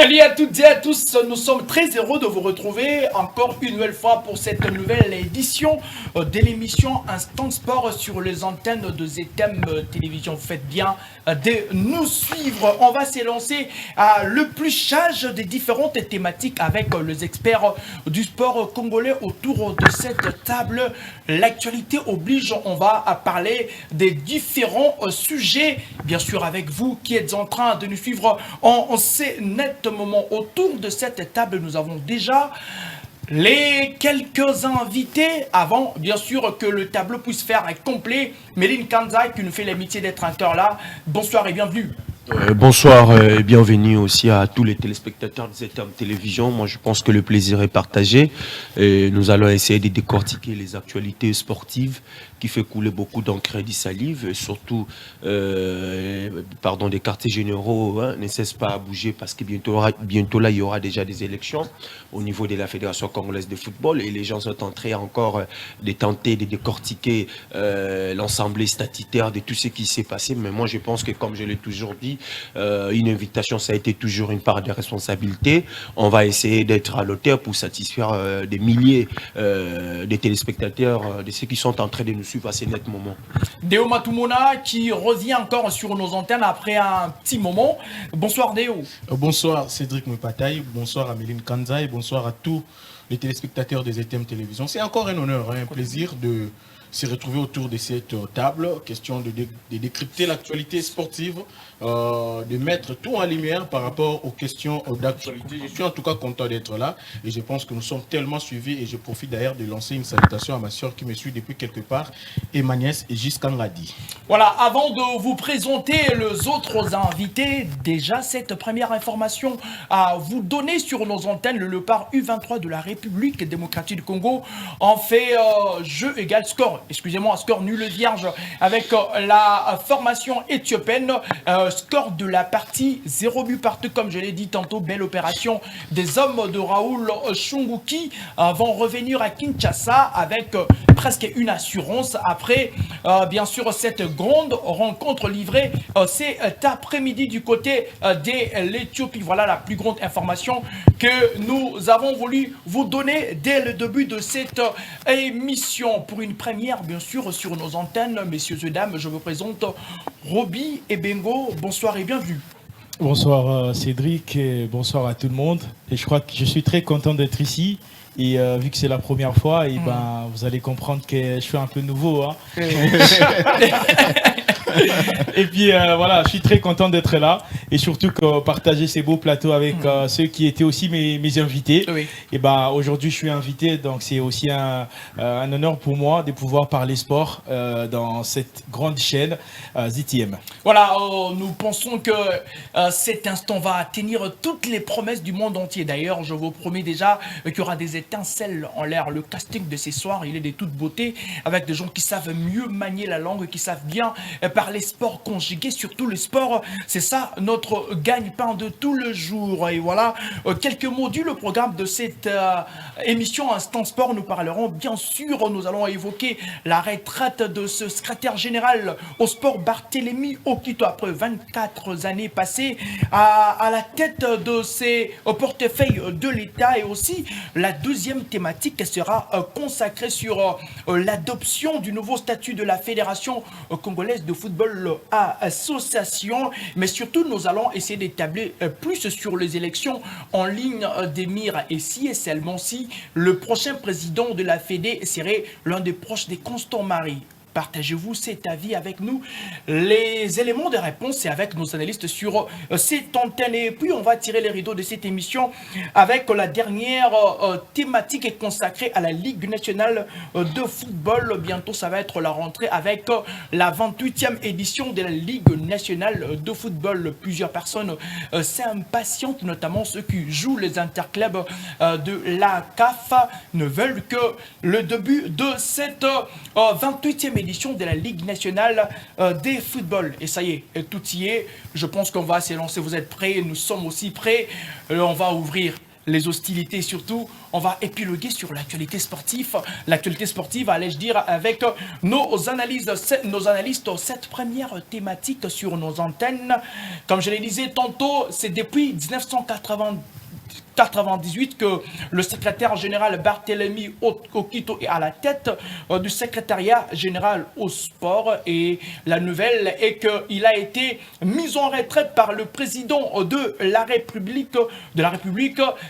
Salut à toutes et à tous, nous sommes très heureux de vous retrouver encore une nouvelle fois pour cette nouvelle édition de l'émission Instant Sport sur les antennes de ZTM Télévision. Faites bien de nous suivre. On va s'élancer à le plus charge des différentes thématiques avec les experts du sport congolais autour de cette table. L'actualité oblige, on va parler des différents sujets, bien sûr avec vous qui êtes en train de nous suivre en ces nets moments. Autour de cette table, nous avons déjà les quelques invités avant, bien sûr, que le tableau puisse faire un complet. Méline Kanzai qui nous fait l'amitié d'être encore là. Bonsoir et bienvenue. Bonsoir et bienvenue aussi à tous les téléspectateurs de ZTM Télévision. Moi, je pense que le plaisir est partagé. Et nous allons essayer de décortiquer les actualités sportives qui fait couler beaucoup d'encre et de salive, et surtout, des quartiers généraux ne cessent pas à bouger parce que bientôt là, il y aura déjà des élections au niveau de la Fédération congolaise de football et les gens sont en train encore de tenter de décortiquer l'ensemble statutaire de tout ce qui s'est passé. Mais moi, je pense que, comme je l'ai toujours dit, une invitation, ça a été toujours une part de responsabilité. On va essayer d'être à l'auteur pour satisfaire des milliers de téléspectateurs, de ceux qui sont en train de nous suivre à ces nets moments. Déo Matumona qui revient encore sur nos antennes après un petit moment. Bonsoir Déo. Bonsoir Cédric Mupataï, bonsoir à Méline Kanzai, bonsoir à tous les téléspectateurs des ZTM Télévision. C'est encore un honneur, un plaisir de se retrouver autour de cette table, question de décrypter l'actualité sportive, de mettre tout en lumière par rapport aux questions d'actualité. Je suis en tout cas content d'être là et je pense que nous sommes tellement suivis et je profite d'ailleurs de lancer une salutation à ma soeur qui me suit depuis quelque part et ma nièce Giskan Ladi. Voilà, avant de vous présenter les autres invités, déjà cette première information à vous donner sur nos antennes, le Léopard U23 de la République démocratique du Congo en fait jeu égal score. Excusez-moi, score nul vierge avec la formation éthiopienne, score de la partie 0 but partout, comme je l'ai dit tantôt, belle opération des hommes de Raoul Shunguki vont revenir à Kinshasa avec presque une assurance après bien sûr cette grande rencontre livrée cet après-midi du côté de l'Éthiopie. Voilà la plus grande information que nous avons voulu vous donner dès le début de cette émission. Pour une première bien sûr sur nos antennes, messieurs et dames, je vous présente Roby et Bengo. Bonsoir et bienvenue. Bonsoir Cédric et bonsoir à tout le monde. Et je crois que je suis très content d'être ici. Et vu que c'est la première fois, et vous allez comprendre que je suis un peu nouveau. Hein. Et puis voilà, je suis très content d'être là et surtout partager ces beaux plateaux avec ceux qui étaient aussi mes invités. Oui. Et aujourd'hui je suis invité, donc c'est aussi un honneur pour moi de pouvoir parler sport dans cette grande chaîne ZTM. Voilà, nous pensons que cet instant va tenir toutes les promesses du monde entier. D'ailleurs, je vous promets déjà qu'il y aura des étincelles en l'air. Le casting de ces soirs, il est de toute beauté avec des gens qui savent mieux manier la langue, qui savent bien parler sport conjugué, surtout le sport. C'est ça notre gagne-pain de tout le jour. Et voilà, quelques mots du le programme de cette émission Instant Sport. Nous parlerons bien sûr, nous allons évoquer la retraite de ce secrétaire général au sport Barthélémy Okito après 24 années passées à la tête de ses portefeuilles de l'État. Et aussi la deuxième thématique sera consacrée sur l'adoption du nouveau statut de la Fédération congolaise de football association. Mais surtout nous allons essayer d'établir plus sur les élections en ligne d'émir et si et seulement si le prochain président de la Fédé serait l'un des proches des Constant Marie. Partagez-vous cet avis avec nous. Les éléments de réponse, c'est avec nos analystes sur cette antenne. Et puis, on va tirer les rideaux de cette émission avec la dernière thématique consacrée à la Ligue nationale de football. Bientôt, ça va être la rentrée avec la 28e édition de la Ligue nationale de football. Plusieurs personnes s'impatientent, notamment ceux qui jouent les interclubs de la CAF, ne veulent que le début de cette 28e édition de la Ligue nationale des footballs. Et ça y est, tout y est. Je pense qu'on va s'élancer. Vous êtes prêts? Nous sommes aussi prêts. On va ouvrir les hostilités. Surtout, on va épiloguer sur l'actualité sportive. L'actualité sportive, allais-je dire, avec nos analystes, 7 premières thématiques sur nos antennes. Comme je le disais tantôt, c'est depuis 1998 que le secrétaire général Barthélemy Okito est à la tête du secrétariat général au sport, et la nouvelle est qu'il a été mis en retraite par le président de la République.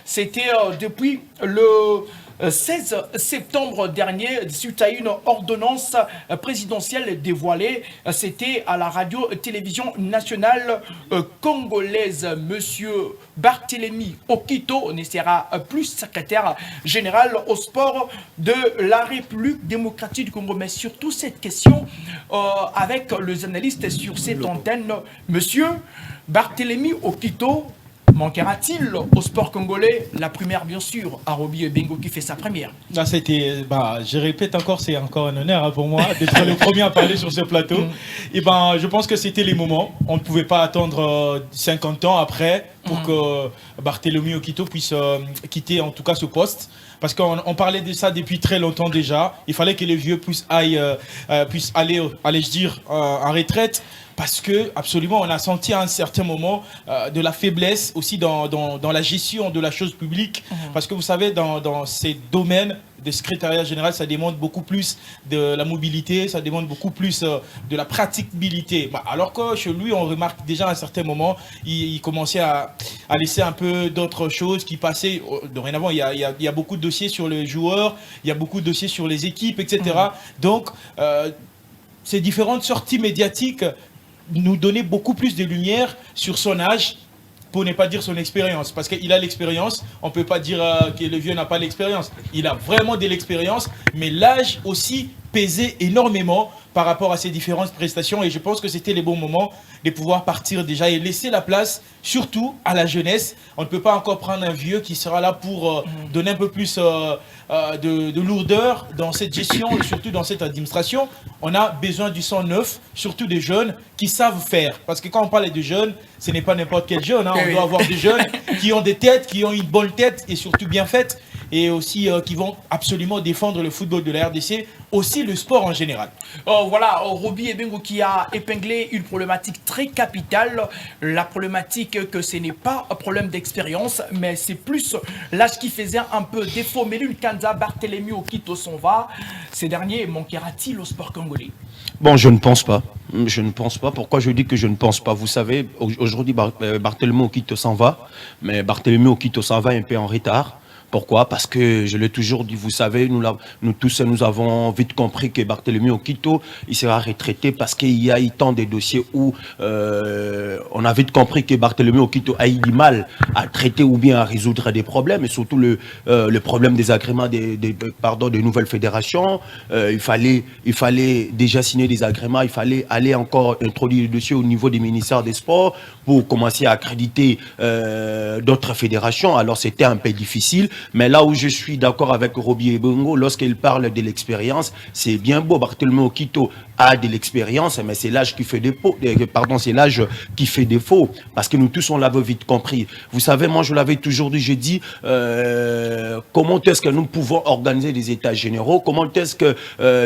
C'était depuis le 16 septembre dernier, suite à une ordonnance présidentielle dévoilée. C'était à la radio-télévision nationale congolaise. Monsieur Barthélemy Okito ne sera plus secrétaire général au sport de la République démocratique du Congo. Mais surtout cette question avec les analystes sur cette antenne. Monsieur Barthélemy Okito manquera-t-il au sport congolais? La première, bien sûr, à Roby Ebengo qui fait sa première. Là, je répète encore, c'est encore un honneur pour moi d'être le premier à parler sur ce plateau. Et je pense que c'était les moments. On ne pouvait pas attendre 50 ans après pour que Barthélemy Okito puisse quitter en tout cas ce poste. Parce qu'on parlait de ça depuis très longtemps déjà. Il fallait que les vieux puissent aller, allais-je dire, en retraite. Parce que, absolument, on a senti à un certain moment de la faiblesse aussi dans la gestion de la chose publique. Parce que vous savez, dans ces domaines de secrétariat général, ça demande beaucoup plus de la mobilité, ça demande beaucoup plus de la praticabilité. Alors que chez lui, on remarque déjà à un certain moment, il commençait à laisser un peu d'autres choses qui passaient. Dorénavant, il y a beaucoup de dossiers sur les joueurs, il y a beaucoup de dossiers sur les équipes, etc. Donc, ces différentes sorties médiatiques nous donner beaucoup plus de lumière sur son âge, pour ne pas dire son expérience. Parce qu'il a l'expérience, on ne peut pas dire que le vieux n'a pas l'expérience. Il a vraiment de l'expérience, mais l'âge aussi pesait énormément par rapport à ses différentes prestations. Et je pense que c'était les bons moments de pouvoir partir déjà et laisser la place, surtout à la jeunesse. On ne peut pas encore prendre un vieux qui sera là pour donner un peu plus de lourdeur dans cette gestion et surtout dans cette administration. On a besoin du sang neuf, surtout des jeunes qui savent faire. Parce que quand on parle de jeunes, ce n'est pas n'importe quel jeune. On doit avoir des jeunes qui ont des têtes, qui ont une bonne tête et surtout bien faite. Et aussi qui vont absolument défendre le football de la RDC, aussi le sport en général. Voilà, Roby Ebengo qui a épinglé une problématique très capitale. La problématique que ce n'est pas un problème d'expérience, mais c'est plus l'âge qui faisait un peu défaut. Melun Kanza, Barthélemy Okito s'en va. Ces derniers manquera-t-il au sport congolais? Bon, je ne pense pas. Je ne pense pas. Pourquoi je dis que je ne pense pas? Vous savez, aujourd'hui, Barthélemy Okito s'en va, mais Barthélemy Okito s'en va un peu en retard. Pourquoi? Parce que je l'ai toujours dit, vous savez, nous tous, nous avons vite compris que Barthélemy Okito, il sera retraité parce qu'il y a eu tant de dossiers où on a vite compris que Barthélemy Okito a eu du mal à traiter ou bien à résoudre des problèmes, et surtout le problème des agréments des nouvelles fédérations. Il fallait déjà signer des agréments, il fallait aller encore introduire le dossier au niveau des ministères des Sports pour commencer à accréditer d'autres fédérations. Alors c'était un peu difficile. Mais là où je suis d'accord avec Roby Ebengo, lorsqu'il parle de l'expérience, c'est bien beau. Barthélemy Okito a de l'expérience, mais c'est l'âge qui fait défaut. C'est l'âge qui fait défaut. Parce que nous tous, on l'avait vite compris. Vous savez, moi, je l'avais toujours dit, j'ai dit, comment est-ce que nous pouvons organiser des états généraux? Comment est-ce que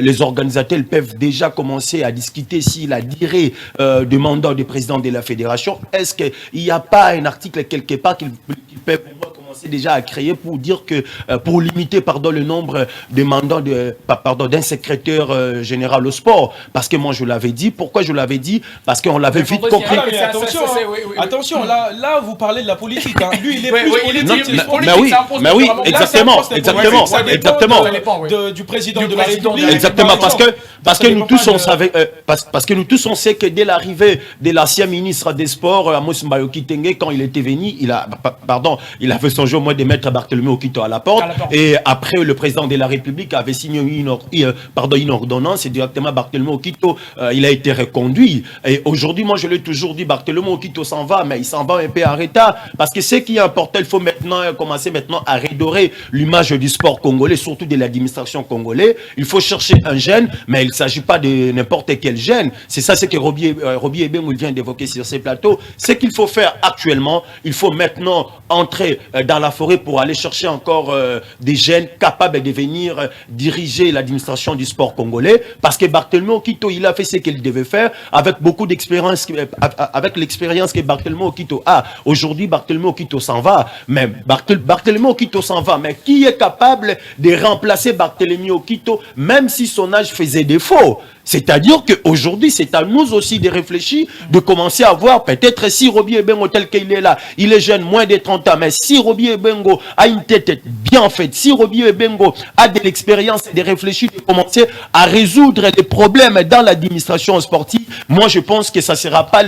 les organisateurs peuvent déjà commencer à discuter si la durée de mandat du président de la fédération? Est-ce qu'il n'y a pas un article quelque part qui peut commencer déjà à créer pour dire que, pour limiter le nombre de mandats d'un secrétaire général au sport? Parce que moi je l'avais dit. Pourquoi je l'avais dit? Parce qu'on l'avait vite compris. Attention, là vous parlez de la politique. Lui il est plus politique. Mais oui, exactement. Du président de la République. Exactement, parce que nous tous on savait, parce que nous tous on sait que dès l'arrivée de l'ancien ministre des Sports, Amos Mbayoki Tengue, quand il était venu, il a fait son jeu au moins de mettre Barthélemy Okito à la porte. Et après, le président de la République avait signé une ordonnance et directement Barthélemy Okito, il a été reconduit. Et aujourd'hui, moi je l'ai toujours dit, Barthélemy Okito s'en va, mais il s'en va un peu en retard. Parce que ce qui est important, il faut commencer à redorer l'image du sport congolais, surtout de l'administration congolaise. Il faut chercher un jeune, mais il ne s'agit pas de n'importe quel jeune. C'est ça ce que Roby Ebengo vient d'évoquer sur ces plateaux. Ce qu'il faut faire actuellement, il faut maintenant entrer dans dans la forêt pour aller chercher encore des jeunes capables de venir diriger l'administration du sport congolais, parce que Barthélemy Okito, il a fait ce qu'il devait faire avec beaucoup d'expérience, avec l'expérience que Barthélemy Okito a. Aujourd'hui, Barthélemy Okito s'en va, mais Barthélemy Okito s'en va, mais qui est capable de remplacer Barthélemy Okito, même si son âge faisait défaut? C'est-à-dire qu'aujourd'hui, c'est à nous aussi de réfléchir, de commencer à voir, peut-être si Robbie Ebengo tel qu'il est là, il est jeune, moins de 30 ans, mais si Robbie Ebengo a une tête bien faite, si Robbie Ebengo a de l'expérience et de réfléchir, de commencer à résoudre des problèmes dans l'administration sportive, moi je pense que ça ne sera pas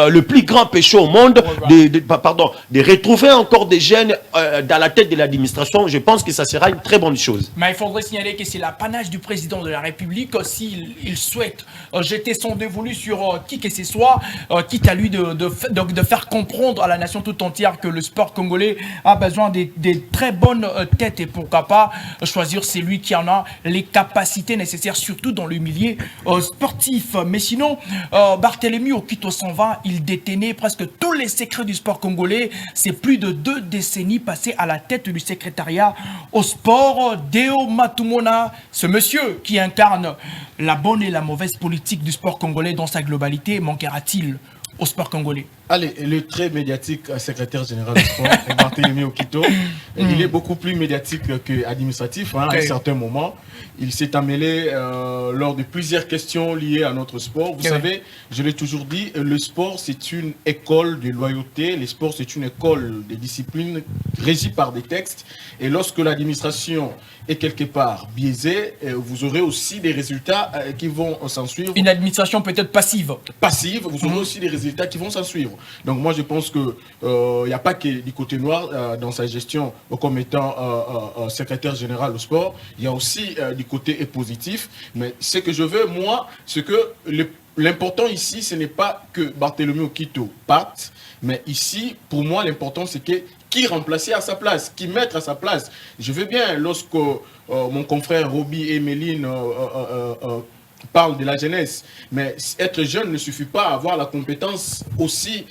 le plus grand péché au monde de retrouver encore des jeunes dans la tête de l'administration. Je pense que ça sera une très bonne chose. Mais il faudrait signaler que c'est l'apanage du président de la République s'il souhaite jeter son dévolu sur qui que ce soit, quitte à lui de faire comprendre à la nation tout entière que le sport congolais a besoin des très bonnes têtes et pourquoi pas choisir celui qui en a les capacités nécessaires, surtout dans le milieu sportif. Mais sinon, Barthélemy Okito s'en va, il détenait presque tous les secrets du sport congolais. C'est plus de 2 décennies passées à la tête du secrétariat au sport. Deo Matumona, ce monsieur qui incarne la bonne et la mauvaise politique du sport congolais dans sa globalité, manquera-t-il au sport congolais? Allez, le très médiatique secrétaire général du sport, Barthélemy Okito, il est beaucoup plus médiatique qu'administratif à un certain moment. Il s'est emmêlé lors de plusieurs questions liées à notre sport. Vous savez, je l'ai toujours dit, le sport c'est une école de loyauté, le sport c'est une école de discipline régie par des textes. Et lorsque l'administration est quelque part biaisée, vous aurez aussi des résultats qui vont s'en suivre. Une administration peut-être passive. Passive, vous aurez aussi des résultats qui vont s'en suivre. Donc moi je pense que il n'y a pas que du côté noir dans sa gestion comme étant secrétaire général au sport, il y a aussi du côté positif. Mais ce que je veux moi, c'est que l'important ici, ce n'est pas que Barthélemy Okito parte, mais ici, pour moi, l'important c'est que qui remplacer à sa place, qui mettre à sa place. Je veux bien, lorsque mon confrère Robbie et Méline parle de la jeunesse, mais être jeune ne suffit pas à avoir la compétence aussi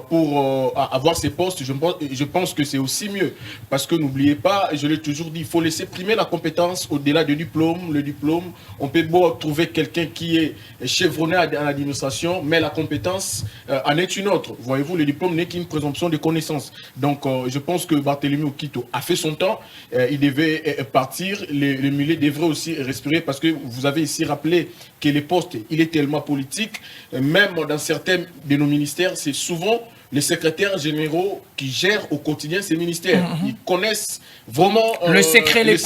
pour avoir ces postes. Je pense que c'est aussi mieux, parce que n'oubliez pas, je l'ai toujours dit, il faut laisser primer la compétence au-delà du diplôme. Le diplôme, on peut beau trouver quelqu'un qui est chevronné à l'administration, mais la compétence en est une autre. Voyez-vous, le diplôme n'est qu'une présomption de connaissance. Donc je pense que Barthélemy Okito a fait son temps, il devait partir, le milieu devrait aussi respirer, parce que vous avez ici rappelé que les postes, il est tellement politique, même dans certains de nos ministères, c'est souvent les secrétaires généraux qui gèrent au quotidien ces ministères. Ils connaissent vraiment le secret, les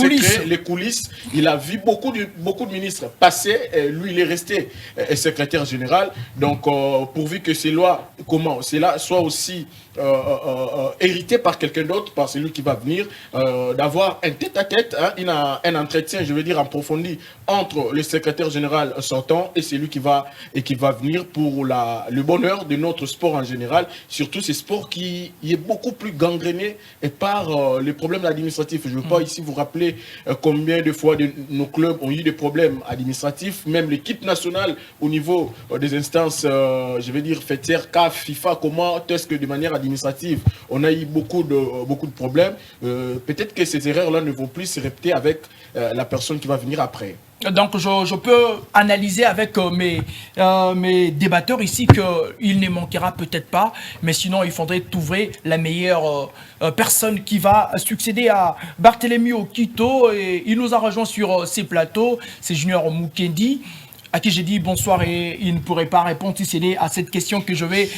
coulisses. Il a vu beaucoup de ministres passer, lui il est resté secrétaire général. Donc pourvu que cela soit aussi hérité par quelqu'un d'autre, par celui qui va venir, d'avoir un tête-à-tête, un entretien, je veux dire, approfondi entre le secrétaire général sortant et celui qui va venir pour le bonheur de notre sport en général, surtout ces sports qui est beaucoup plus gangréné par les problèmes administratifs. Je ne veux pas ici vous rappeler combien de fois nos clubs ont eu des problèmes administratifs, même l'équipe nationale au niveau des instances, je veux dire, fêtières, CAF, FIFA, comment est-ce que de manière administrative, on a eu beaucoup de problèmes. Peut-être que ces erreurs-là ne vont plus se répéter avec la personne qui va venir après. Donc je peux analyser avec mes débatteurs ici qu'il ne manquera peut-être pas, mais sinon il faudrait trouver la meilleure personne qui va succéder à Barthélemy Okito. Et il nous a rejoint sur ces plateaux, c'est Junior Mukendi, à qui j'ai dit bonsoir et il ne pourrait pas répondre si c'est à cette question que je vais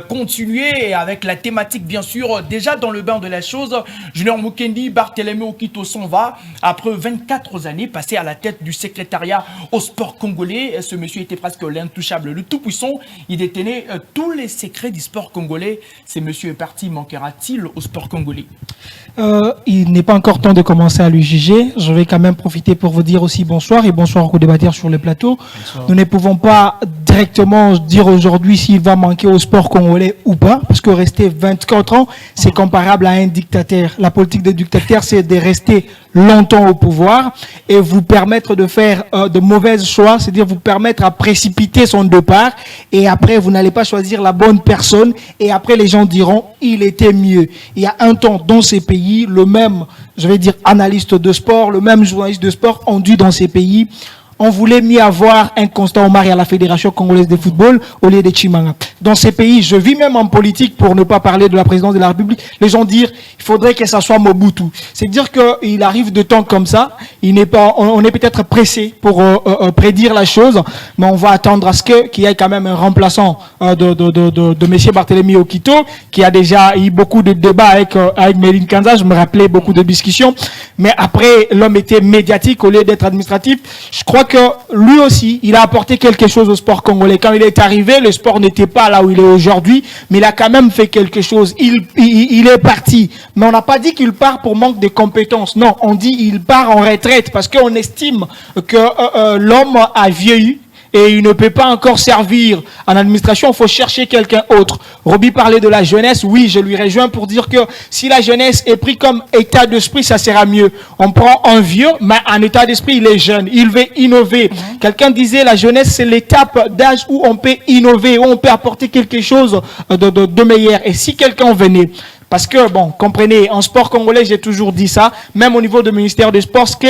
continuer avec la thématique bien sûr déjà dans le bain de la chose. Junior Mukendi, Barthélemy Okito s'en va après 24 années passées à la tête du secrétariat au sport congolais. Ce monsieur était presque l'intouchable, le tout-puissant. Il détenait tous les secrets du sport congolais. Ce monsieur est parti, manquera-t-il au sport congolais? Il n'est pas encore temps de commencer à le juger. Je vais quand même profiter pour vous dire aussi bonsoir et bonsoir aux débatteurs sur le plateau. Bonsoir. Nous ne pouvons pas directement dire aujourd'hui s'il va manquer au sport congolais ou pas, parce que rester 24 ans, c'est comparable à un dictateur. La politique des dictateurs, c'est de rester longtemps au pouvoir et vous permettre de faire de mauvais choix, c'est-à-dire vous permettre à précipiter son départ et après vous n'allez pas choisir la bonne personne et après les gens diront il était mieux. Il y a un temps dans ces pays, le même, je vais dire analyste de sport, le même journaliste de sport ont dit dans ces pays on voulait mieux avoir un Constant Omar à la Fédération congolaise de football au lieu de Chimanga. Dans ces pays, je vis même en politique pour ne pas parler de la présidence de la République, les gens disent il faudrait que ça soit Mobutu. C'est dire qu'il arrive de temps comme ça, on est peut-être pressé pour prédire la chose, mais on va attendre à ce qu'il y ait quand même un remplaçant de M. Barthélemy Okito, qui a déjà eu beaucoup de débats avec Méline Kanza, je me rappelais beaucoup de discussions, mais après l'homme était médiatique au lieu d'être administratif. Je crois que lui aussi, il a apporté quelque chose au sport congolais. Quand il est arrivé, le sport n'était pas là où il est aujourd'hui, mais il a quand même fait quelque chose. Il est parti. Mais on n'a pas dit qu'il part pour manque de compétences. Non, on dit qu'il part en retraite parce qu'on estime que l'homme a vieilli et il ne peut pas encore servir en administration, il faut chercher quelqu'un autre. Roby parlait de la jeunesse, oui, je lui rejoins pour dire que si la jeunesse est prise comme état d'esprit, ça sera mieux. On prend un vieux, mais en état d'esprit, il est jeune, il veut innover. Quelqu'un disait, la jeunesse, c'est l'étape d'âge où on peut innover, où on peut apporter quelque chose de meilleur. Et si quelqu'un venait, parce que, bon, comprenez, en sport congolais, j'ai toujours dit ça, même au niveau du ministère des Sports, que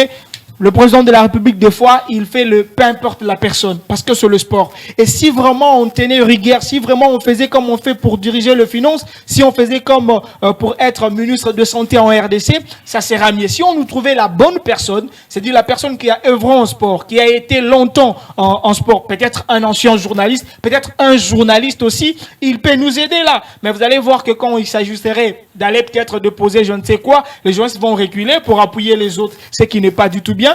le président de la République, des fois, il fait le peu importe la personne, parce que c'est le sport. Et si vraiment on tenait rigueur, si vraiment on faisait comme on fait pour diriger le finance, si on faisait comme pour être ministre de Santé en RDC, ça sera mieux. Si on nous trouvait la bonne personne, c'est-à-dire la personne qui a œuvré en sport, qui a été longtemps en sport, peut-être un ancien journaliste, peut-être un journaliste aussi, il peut nous aider là. Mais vous allez voir que quand il s'ajusterait d'aller peut-être déposer je ne sais quoi, les gens vont reculer pour appuyer les autres, ce qui n'est pas du tout bien.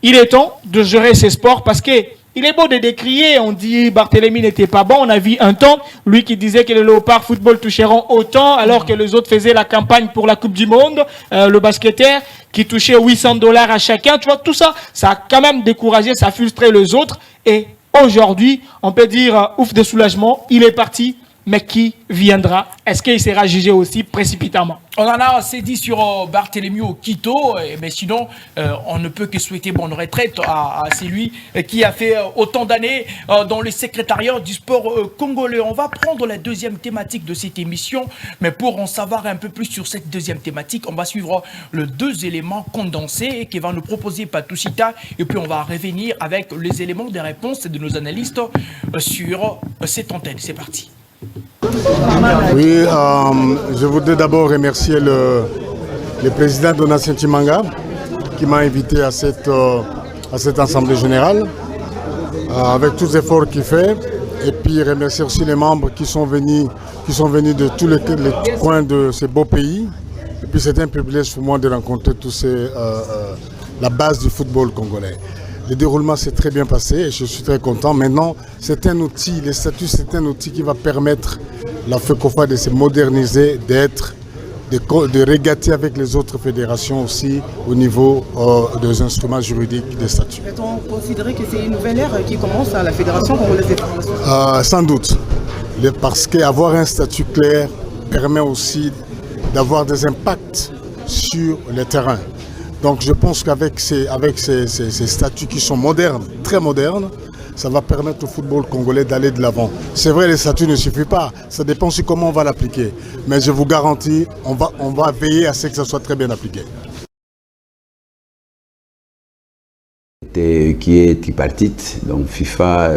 Il est temps de gérer ces sports parce que il est beau de décrier, on dit Barthélemy n'était pas bon, on a vu un temps, lui qui disait que les Léopards football toucheront autant alors que les autres faisaient la campagne pour la Coupe du Monde, le basketteur qui touchait $800 à chacun, tu vois, tout ça, ça a quand même découragé, ça a frustré les autres et aujourd'hui, on peut dire ouf de soulagement, il est parti. Mais qui viendra? Est-ce qu'il sera jugé aussi précipitamment? On en a assez dit sur Barthélemy Okito, mais sinon, on ne peut que souhaiter bonne retraite à celui qui a fait autant d'années dans le secrétariat du sport congolais. On va prendre la deuxième thématique de cette émission, mais pour en savoir un peu plus sur cette deuxième thématique, on va suivre les deux éléments condensés qui va nous proposer Patouchita, et puis on va revenir avec les éléments des réponses de nos analystes sur cette antenne. C'est parti. Oui, je voudrais d'abord remercier le président Donatien Chimanga qui m'a invité à cette assemblée générale avec tous les efforts qu'il fait, et puis remercier aussi les membres qui sont venus de tous les coins de ces beaux pays. Et puis c'est un privilège pour moi de rencontrer tous la base du football congolais. Le déroulement s'est très bien passé et je suis très content. Maintenant, c'est un outil, les statuts, c'est un outil qui va permettre la FECOFA de se moderniser, de régater avec les autres fédérations aussi au niveau des instruments juridiques des statuts. Peut-on considérer que c'est une nouvelle ère qui commence à la Fédération congolaise des formations? Sans doute, parce qu'avoir un statut clair permet aussi d'avoir des impacts sur le terrain. Donc je pense qu'avec ces statuts qui sont modernes, très modernes, ça va permettre au football congolais d'aller de l'avant. C'est vrai, les statuts ne suffisent pas, ça dépend aussi comment on va l'appliquer. Mais je vous garantis, on va veiller à ce que ça soit très bien appliqué. Qui est tripartite, donc FIFA,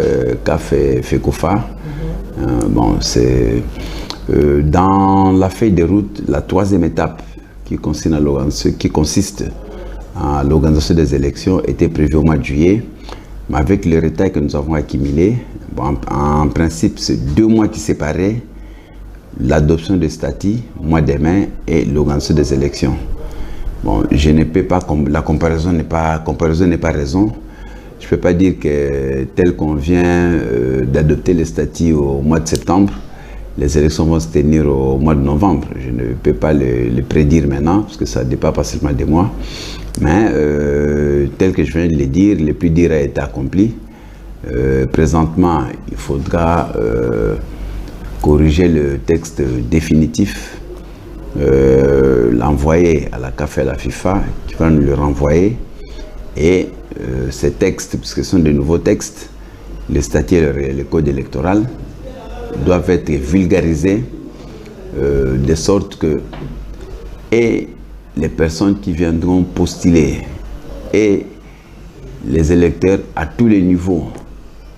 CAF et FECOFA. Bon, c'est dans la feuille de route, la troisième étape qui consiste à l'organisation des élections était prévue au mois de juillet, mais avec le retard que nous avons accumulé, bon, en principe c'est 2 mois qui séparaient l'adoption des statuts, mois de mai, et l'organisation des élections. Bon, je ne peux pas, la comparaison n'est pas raison. Je ne peux pas dire que tel qu'on vient d'adopter les statuts au mois de septembre, les élections vont se tenir au mois de novembre. Je ne peux pas le prédire maintenant, parce que ça ne dépend pas seulement de moi. Mais tel que je viens de le dire, le plus dur a été accompli. Présentement, il faudra corriger le texte définitif, l'envoyer à la CAF et à la FIFA, qui vont nous le renvoyer. Et ces textes, puisque ce sont de nouveaux textes, les statuts et le code électoral doivent être vulgarisés de sorte que et les personnes qui viendront postuler et les électeurs à tous les niveaux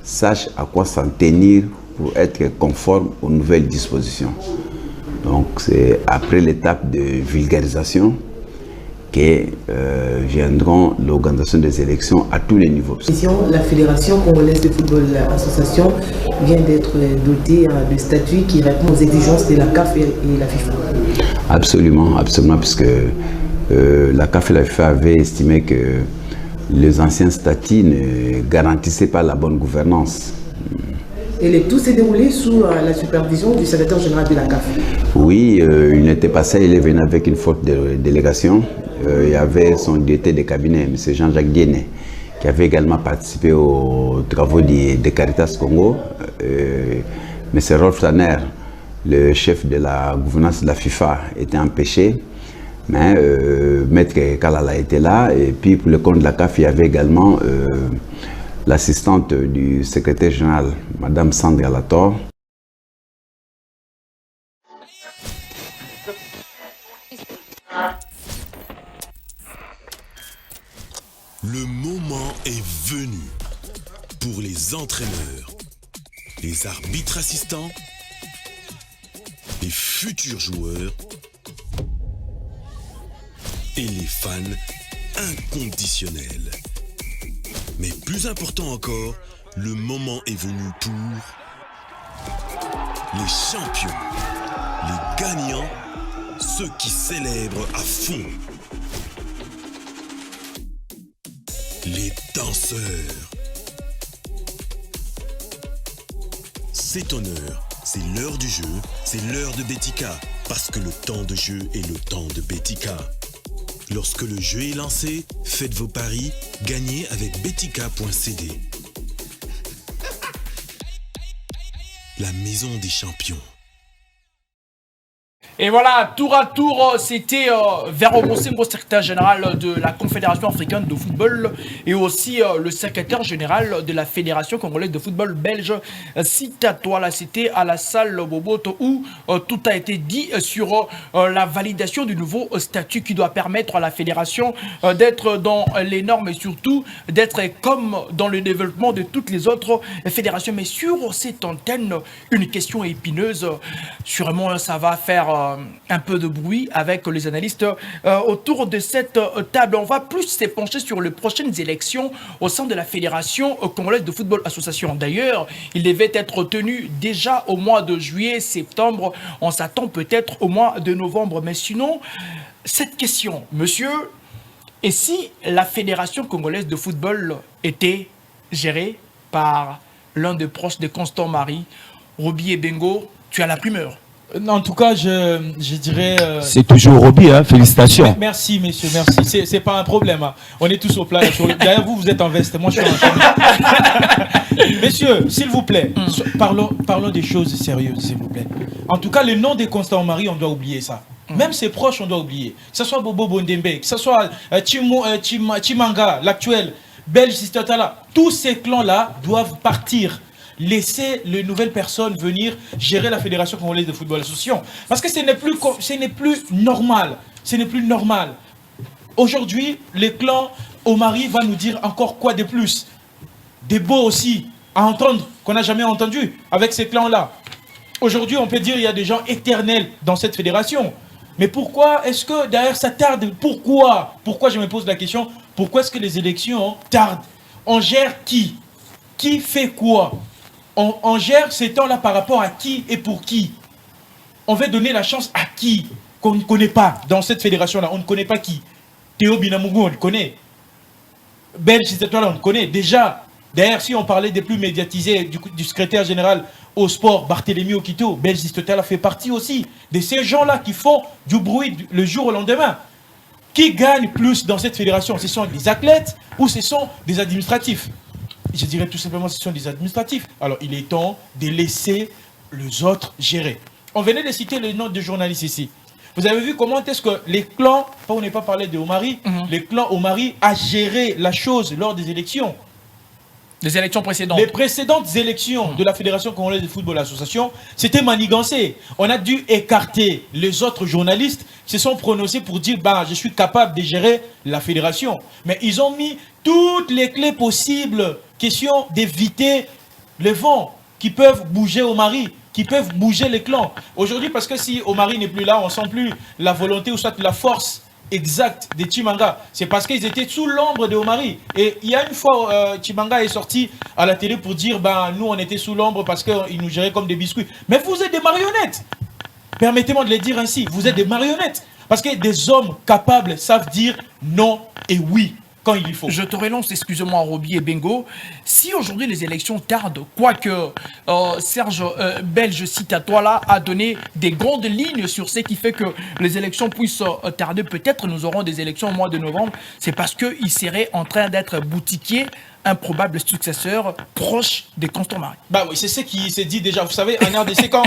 sachent à quoi s'en tenir pour être conformes aux nouvelles dispositions. Donc c'est après l'étape de vulgarisation que viendront l'organisation des élections à tous les niveaux. La Fédération congolaise de football association vient d'être dotée de statuts qui répondent aux exigences de la CAF et la FIFA. Absolument, absolument, puisque la CAF et la FIFA avaient estimé que les anciens statuts ne garantissaient pas la bonne gouvernance. Et tout s'est déroulé sous la supervision du secrétaire général de la CAF. Oui, il n'était pas ça, il est venu avec une forte délégation. Il y avait son directeur de cabinet, M. Jean-Jacques Diennet, qui avait également participé aux travaux de Caritas Congo. M. Rolf Tanner, le chef de la gouvernance de la FIFA, était empêché. Mais Maître Kalala était là. Et puis pour le compte de la CAF, il y avait également l'assistante du secrétaire général, Mme Sandra Lator. Le moment est venu pour les entraîneurs, les arbitres assistants, les futurs joueurs et les fans inconditionnels. Mais plus important encore, le moment est venu pour les champions, les gagnants, ceux qui célèbrent à fond. Les danseurs. C'est honneur, c'est l'heure du jeu, c'est l'heure de Betika, parce que le temps de jeu est le temps de Betika. Lorsque le jeu est lancé, faites vos paris, gagnez avec betika.cd. La maison des champions. Et voilà, tour à tour, c'était Vero Bosengo, secrétaire général de la Confédération africaine de football et aussi le secrétaire général de la Fédération congolaise de football belge. Cite-toi là, c'était à la salle Boboto où tout a été dit sur la validation du nouveau statut qui doit permettre à la fédération d'être dans les normes et surtout d'être comme dans le développement de toutes les autres fédérations. Mais sur cette antenne, une question épineuse, sûrement ça va faire un peu de bruit avec les analystes autour de cette table. On va plus s'épancher sur les prochaines élections au sein de la Fédération congolaise de football association. D'ailleurs, il devait être tenu déjà au mois de juillet, septembre. On s'attend peut-être au mois de novembre. Mais sinon, cette question, monsieur, et si la Fédération congolaise de football était gérée par l'un des proches de Constant Marie, Roby Ebengo, tu as la primeur. En tout cas, je dirais... C'est toujours Roby, hein, félicitations. Merci, messieurs, merci. C'est pas un problème. Hein. On est tous au plat. Derrière vous, vous êtes en veste. Moi, je suis en chemise. Messieurs, s'il vous plaît, parlons des choses sérieuses, s'il vous plaît. En tout cas, le nom de Constant Marie, on doit oublier ça. Même ses proches, on doit oublier. Que ce soit Bobo Bondembe, que ce soit Chimanga, l'actuel, Belge Sistatala, tous ces clans-là doivent partir. Laisser les nouvelles personnes venir gérer la Fédération congolaise de football association. Parce que ce n'est plus normal. Ce n'est plus normal. Aujourd'hui, les clans Omari va nous dire encore quoi de plus. Des beaux aussi à entendre, qu'on n'a jamais entendu avec ces clans-là. Aujourd'hui, on peut dire qu'il y a des gens éternels dans cette fédération. Mais pourquoi est-ce que derrière ça tarde? Pourquoi je me pose la question, pourquoi est-ce que les élections tardent? On gère qui? Qui fait quoi? On gère ces temps-là par rapport à qui et pour qui? On veut donner la chance à qui qu'on ne connaît pas dans cette fédération-là? On ne connaît pas qui? Théo Binamougou, on le connaît. Belge, c'est toi là, on le connaît. Déjà, d'ailleurs, si on parlait des plus médiatisés, du secrétaire général au sport, Barthélemy Okito, Belge, c'est toi là, fait partie aussi de ces gens-là qui font du bruit le jour au lendemain. Qui gagne plus dans cette fédération? Ce sont des athlètes ou ce sont des administratifs? je dirais tout simplement que ce sont des administratifs. Alors, il est temps de laisser les autres gérer. On venait de citer les noms de journalistes ici. Vous avez vu comment est-ce que les clans, on n'est pas parlé de Omari, les clans Omari a géré la chose lors des élections. Les élections précédentes. Les précédentes élections de la Fédération congolaise de football association, c'était manigancé. On a dû écarter les autres journalistes qui se sont prononcés pour dire bah, je suis capable de gérer la fédération. Mais ils ont mis toutes les clés possibles, question d'éviter les vents qui peuvent bouger Omari, qui peuvent bouger les clans. Aujourd'hui, parce que si Omari n'est plus là, on ne sent plus la volonté ou soit la force exact de Tshimanga. C'est parce qu'ils étaient sous l'ombre de Omari. Et il y a une fois, Tshimanga est sorti à la télé pour dire ben, nous, on était sous l'ombre parce qu'ils nous géraient comme des biscuits. Mais vous êtes des marionnettes. Permettez-moi de le dire ainsi. Vous êtes des marionnettes. Parce que des hommes capables savent dire non et oui quand il faut. Je te relance, excusez-moi, Roby et Bengo. Si aujourd'hui les élections tardent, quoique Serge Belge, cite à toi là, a donné des grandes lignes sur ce qui fait que les élections puissent tarder, peut-être nous aurons des élections au mois de novembre, c'est parce qu'il serait en train d'être boutiquier, un probable successeur proche de Constant Marie. Bah oui, c'est ce qui s'est dit déjà. Vous savez, en RDC, quand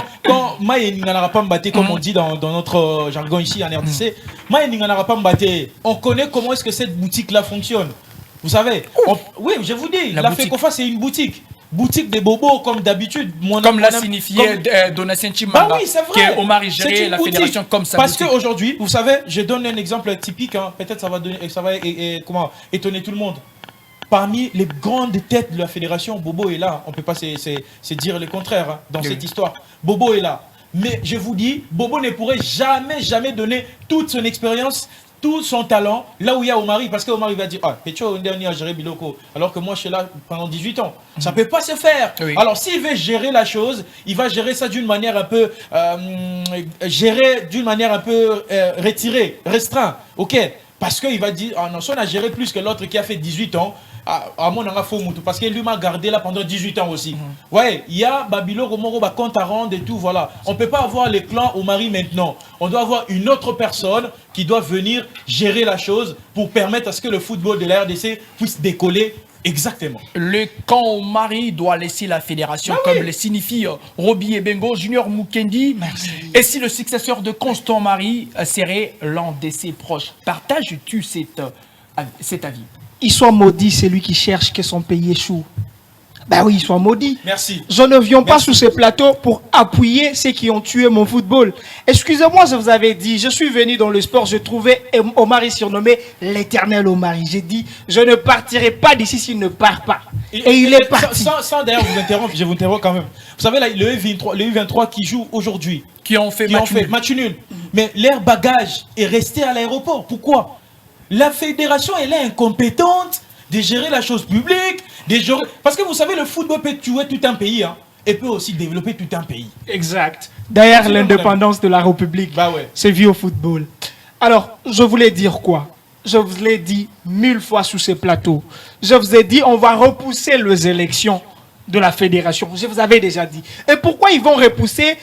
Maï Ninganara Mbaté, comme on dit dans notre jargon ici en RDC, Maï Ninganara Mbaté, on connaît comment est-ce que cette boutique-là fonctionne. Vous savez, oui, je vous dis, la FECOFA, c'est une boutique. Boutique des bobos, comme d'habitude. Comme l'a signifié Donatien Tshimanga, bah oui, c'est vrai. que Omar gérait la fédération comme ça. Parce qu'aujourd'hui, vous savez, je donne un exemple typique, hein, peut-être ça va étonner tout le monde. Parmi les grandes têtes de la fédération, Bobo est là. On ne peut pas se dire le contraire hein, dans cette histoire. Bobo est là. Mais je vous dis, Bobo ne pourrait jamais donner toute son expérience, tout son talent, là où il y a Omari. Parce qu'Omari va dire, ah, Pecho, on a géré Biloko, alors que moi, je suis là pendant 18 ans. Ça ne peut pas se faire. Oui. Alors, s'il veut gérer la chose, il va gérer ça d'une manière un peu... retirée, restreinte. OK. Parce qu'il va dire, ah non, si on a géré plus que l'autre qui a fait 18 ans, à mon avis, faut moutou parce que lui m'a gardé là pendant 18 ans aussi. Ouais, il y a Babilo Romoro, compte à rendre et tout, voilà. On ne peut pas avoir les clans au mari maintenant. On doit avoir une autre personne qui doit venir gérer la chose pour permettre à ce que le football de la RDC puisse décoller. Exactement. Le camp au mari doit laisser la fédération, comme le signifie Roby et Bengo, Junior Mukendi. Merci. Et si le successeur de Constant Marie serait l'un de ses proches, partages-tu cet avis? Il soit maudit, celui qui cherche que son pays échoue. Ben oui, il soit maudit. Merci. Je ne viens pas sur ce plateau pour appuyer ceux qui ont tué mon football. Excusez-moi, je vous avais dit, je suis venu dans le sport, je trouvais Omari surnommé l'éternel Omari. J'ai dit, je ne partirai pas d'ici s'il ne part pas. Et il est parti. Sans d'ailleurs vous interrompre, je vous interromps quand même. Vous savez, là, le U23 qui joue aujourd'hui, qui ont fait match nul. Mais leur bagage est resté à l'aéroport. Pourquoi? La fédération, elle est incompétente de gérer la chose publique, parce que vous savez, le football peut tuer tout un pays, hein, et peut aussi développer tout un pays. Exact. D'ailleurs, l'indépendance de la République, bah ouais, c'est vu au football. Alors, je voulais dire quoi? Je vous l'ai dit 1000 fois sur ces plateaux. Je vous ai dit, on va repousser les élections de la fédération. Je vous avais déjà dit. Et pourquoi ils vont repousser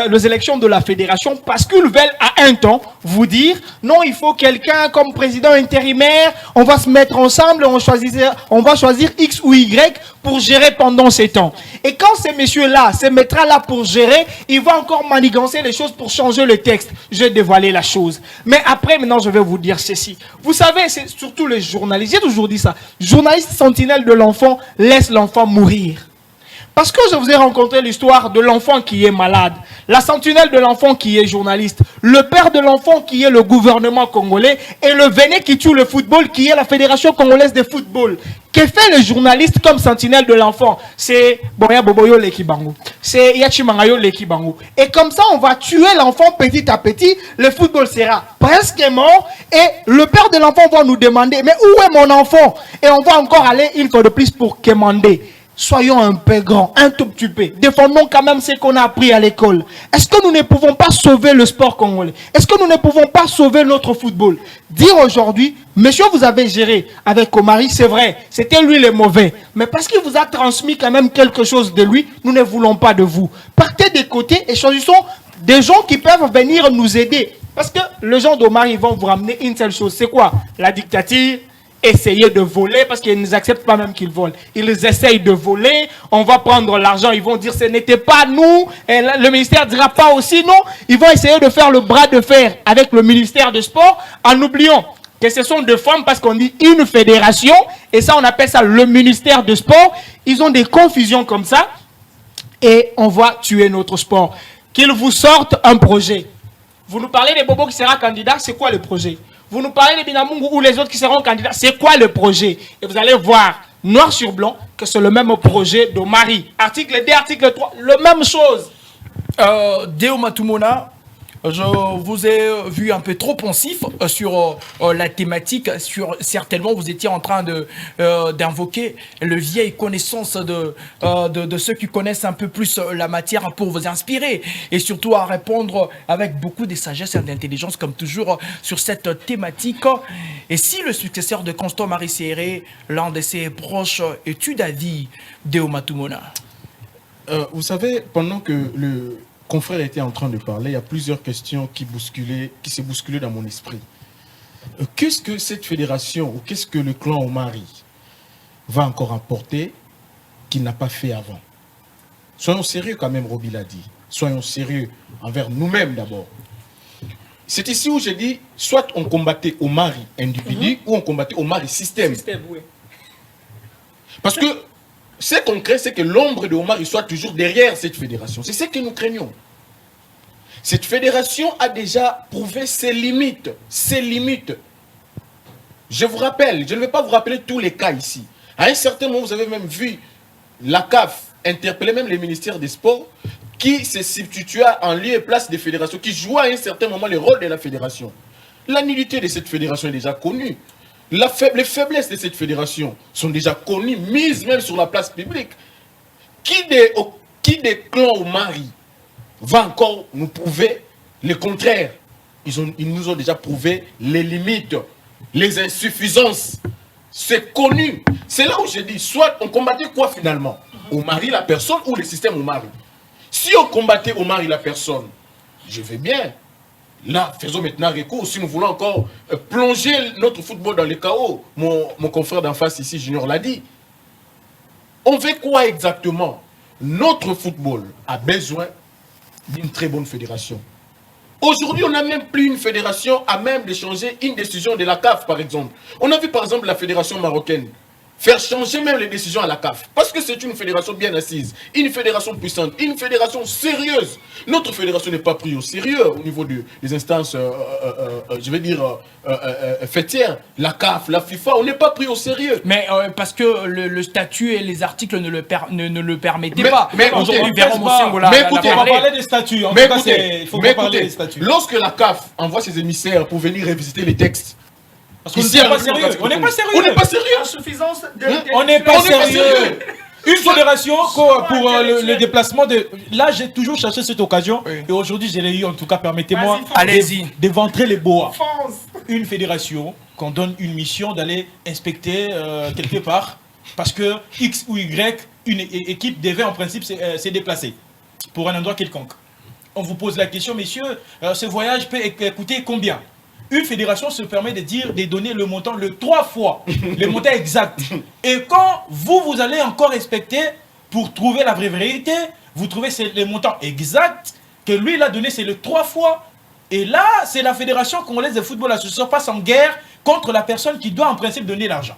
les élections de la fédération? Parce qu'ils veulent à un temps vous dire non, il faut quelqu'un comme président intérimaire, on va se mettre ensemble, on va choisir X ou Y pour gérer pendant ces temps. Et quand ces messieurs-là se mettra là pour gérer, ils vont encore manigancer les choses pour changer le texte. Je vais dévoiler la chose. Mais après, maintenant, je vais vous dire ceci. Vous savez, c'est surtout les journalistes. J'ai toujours dit ça. Journaliste sentinelle de l'enfant, laisse l'enfant mourir. Parce que je vous ai rencontré l'histoire de l'enfant qui est malade, la sentinelle de l'enfant qui est journaliste, le père de l'enfant qui est le gouvernement congolais et le Véné qui tue le football qui est la Fédération congolaise de football. Que fait le journaliste comme sentinelle de l'enfant? C'est Boya Boboyo Lekibango, c'est Yachimangayo Lekibango. Et comme ça, on va tuer l'enfant petit à petit, le football sera presque mort et le père de l'enfant va nous demander, mais où est mon enfant? Et on va encore aller une fois de plus pour quémander. Soyons un peu grands, un tout petit peu. Défendons quand même ce qu'on a appris à l'école. Est-ce que nous ne pouvons pas sauver le sport congolais? Est-ce que nous ne pouvons pas sauver notre football? Dire aujourd'hui, monsieur, vous avez géré avec Omari, c'est vrai, c'était lui le mauvais. Mais parce qu'il vous a transmis quand même quelque chose de lui, nous ne voulons pas de vous. Partez des côtés et choisissons des gens qui peuvent venir nous aider. Parce que les gens d'Omari vont vous ramener une seule chose. C'est quoi? La dictature essayer de voler parce qu'ils ne acceptent pas même qu'ils volent. Ils essayent de voler, on va prendre l'argent, ils vont dire ce n'était pas nous, et le ministère dira pas aussi non. Ils vont essayer de faire le bras de fer avec le ministère des Sports en oubliant que ce sont deux femmes parce qu'on dit une fédération et ça on appelle ça le ministère des Sports. Ils ont des confusions comme ça et on va tuer notre sport. Qu'ils vous sortent un projet. Vous nous parlez des Bobo qui sera candidat, c'est quoi le projet? Vous nous parlez des Binamungu ou les autres qui seront candidats, c'est quoi le projet? Et vous allez voir, noir sur blanc, que c'est le même projet d'Omari. Article 2, article 3, la même chose. Deo Matumona, je vous ai vu un peu trop pensif sur la thématique. Certainement, vous étiez en train d'invoquer le vieille connaissance de ceux qui connaissent un peu plus la matière pour vous inspirer et surtout à répondre avec beaucoup de sagesse et d'intelligence comme toujours sur cette thématique. Et si le successeur de Constant Marie Serré, l'un de ses proches, es-tu d'avis, Deo Matumona? Vous savez, pendant que le confrère était en train de parler, il y a plusieurs questions qui se bousculaient dans mon esprit. Qu'est-ce que cette fédération ou qu'est-ce que le clan Omari va encore apporter qu'il n'a pas fait avant? Soyons sérieux quand même, Roby l'a dit. Soyons sérieux envers nous-mêmes d'abord. C'est ici où j'ai dit, soit on combattait Omari individu ou on combattait Omari système. Oui. Parce que ce qu'on craint, c'est que l'ombre de Omari soit toujours derrière cette fédération. C'est ce que nous craignons. Cette fédération a déjà prouvé ses limites. Ses limites. Je vous rappelle, je ne vais pas vous rappeler tous les cas ici. À un certain moment, vous avez même vu la CAF interpeller même les ministères des Sports qui se substitua en lieu et place des fédérations, qui jouaient à un certain moment le rôle de la fédération. La nullité de cette fédération est déjà connue. Les faiblesses de cette fédération sont déjà connues, mises même sur la place publique. Qui des clans Omari va encore nous prouver le contraire? Ils nous ont déjà prouvé les limites, les insuffisances. C'est connu. C'est là où je dis, soit on combattait quoi finalement? Omari la personne ou le système Omari? Si on combattait Omari la personne, je vais bien. Là, faisons maintenant recours. Si nous voulons encore plonger notre football dans le chaos, mon confrère d'en face ici, Junior, l'a dit. On veut quoi exactement? Notre football a besoin d'une très bonne fédération. Aujourd'hui, on n'a même plus une fédération à même de changer une décision de la CAF, par exemple. On a vu par exemple la fédération marocaine faire changer même les décisions à la CAF. Parce que c'est une fédération bien assise, une fédération puissante, une fédération sérieuse. Notre fédération n'est pas prise au sérieux au niveau des instances, je vais dire, fêtières. La CAF, la FIFA, on n'est pas pris au sérieux. Mais parce que le statut et les articles ne le permettaient pas. Mais aujourd'hui, on va parler des statuts. En tout cas, il faut pas parler des statuts. Lorsque la CAF envoie ses émissaires pour venir revisiter les textes, parce qu'on n'est pas sérieux. On n'est pas sérieux. On n'est pas sérieux. Insuffisance on n'est pas sérieux. Une fédération pour le déplacement de... Là, j'ai toujours cherché cette occasion. Oui. Et aujourd'hui, je l'ai eu. En tout cas, permettez-moi d'éventrer les boas. Une fédération qu'on donne une mission d'aller inspecter quelque part. Parce que X ou Y, une équipe devait en principe se déplacer pour un endroit quelconque. On vous pose la question, messieurs, ce voyage peut coûter combien? Une fédération se permet de donner le montant 3 fois, le montant exact. Et quand vous allez encore respecter pour trouver la vraie vérité, vous trouvez le montant exact que lui il a donné, c'est le 3 fois. Et là, c'est la fédération congolaise de football association passe en guerre contre la personne qui doit en principe donner l'argent.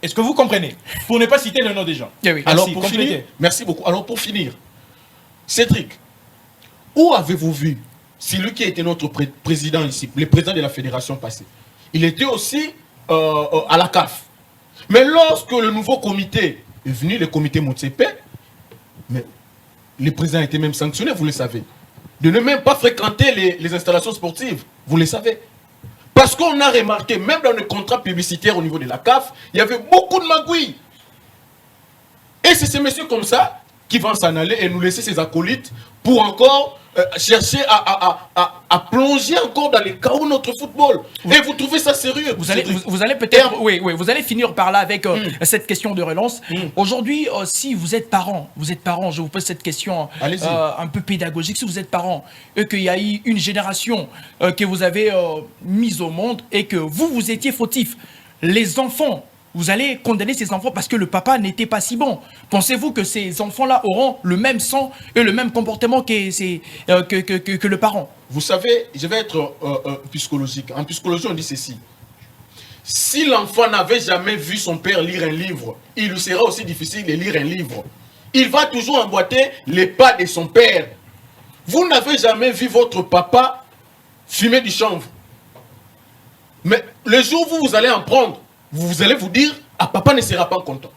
Est-ce que vous comprenez? Pour ne pas citer le nom des gens. Oui. Alors pour finir, merci beaucoup. Alors pour finir, Cédric, où avez-vous vu? C'est lui qui a été notre président ici, le président de la fédération passée. Il était aussi à la CAF. Mais lorsque le nouveau comité est venu, le comité Motsepe, mais le président a été même sanctionné, vous le savez. De ne même pas fréquenter les installations sportives, vous le savez. Parce qu'on a remarqué, même dans le contrat publicitaire au niveau de la CAF, il y avait beaucoup de magouilles. Et c'est ces messieurs comme ça qui vont s'en aller et nous laisser ses acolytes pour encore chercher à plonger encore dans les chaos de notre football. Et vous trouvez ça sérieux? Vous allez peut-être, vous allez finir par là avec cette question de relance. Aujourd'hui, si vous êtes parent, je vous pose cette question un peu pédagogique. Si vous êtes parent et qu'il y a eu une génération que vous avez mise au monde et que vous étiez fautif, les enfants, vous allez condamner ces enfants parce que le papa n'était pas si bon. Pensez-vous que ces enfants-là auront le même sang et le même comportement que le parent? Vous savez, je vais être psychologique. En psychologie, on dit ceci. Si l'enfant n'avait jamais vu son père lire un livre, il lui sera aussi difficile de lire un livre. Il va toujours emboîter les pas de son père. Vous n'avez jamais vu votre papa fumer du chanvre. Mais le jour où vous allez en prendre, vous allez vous dire, ah, papa ne sera pas content.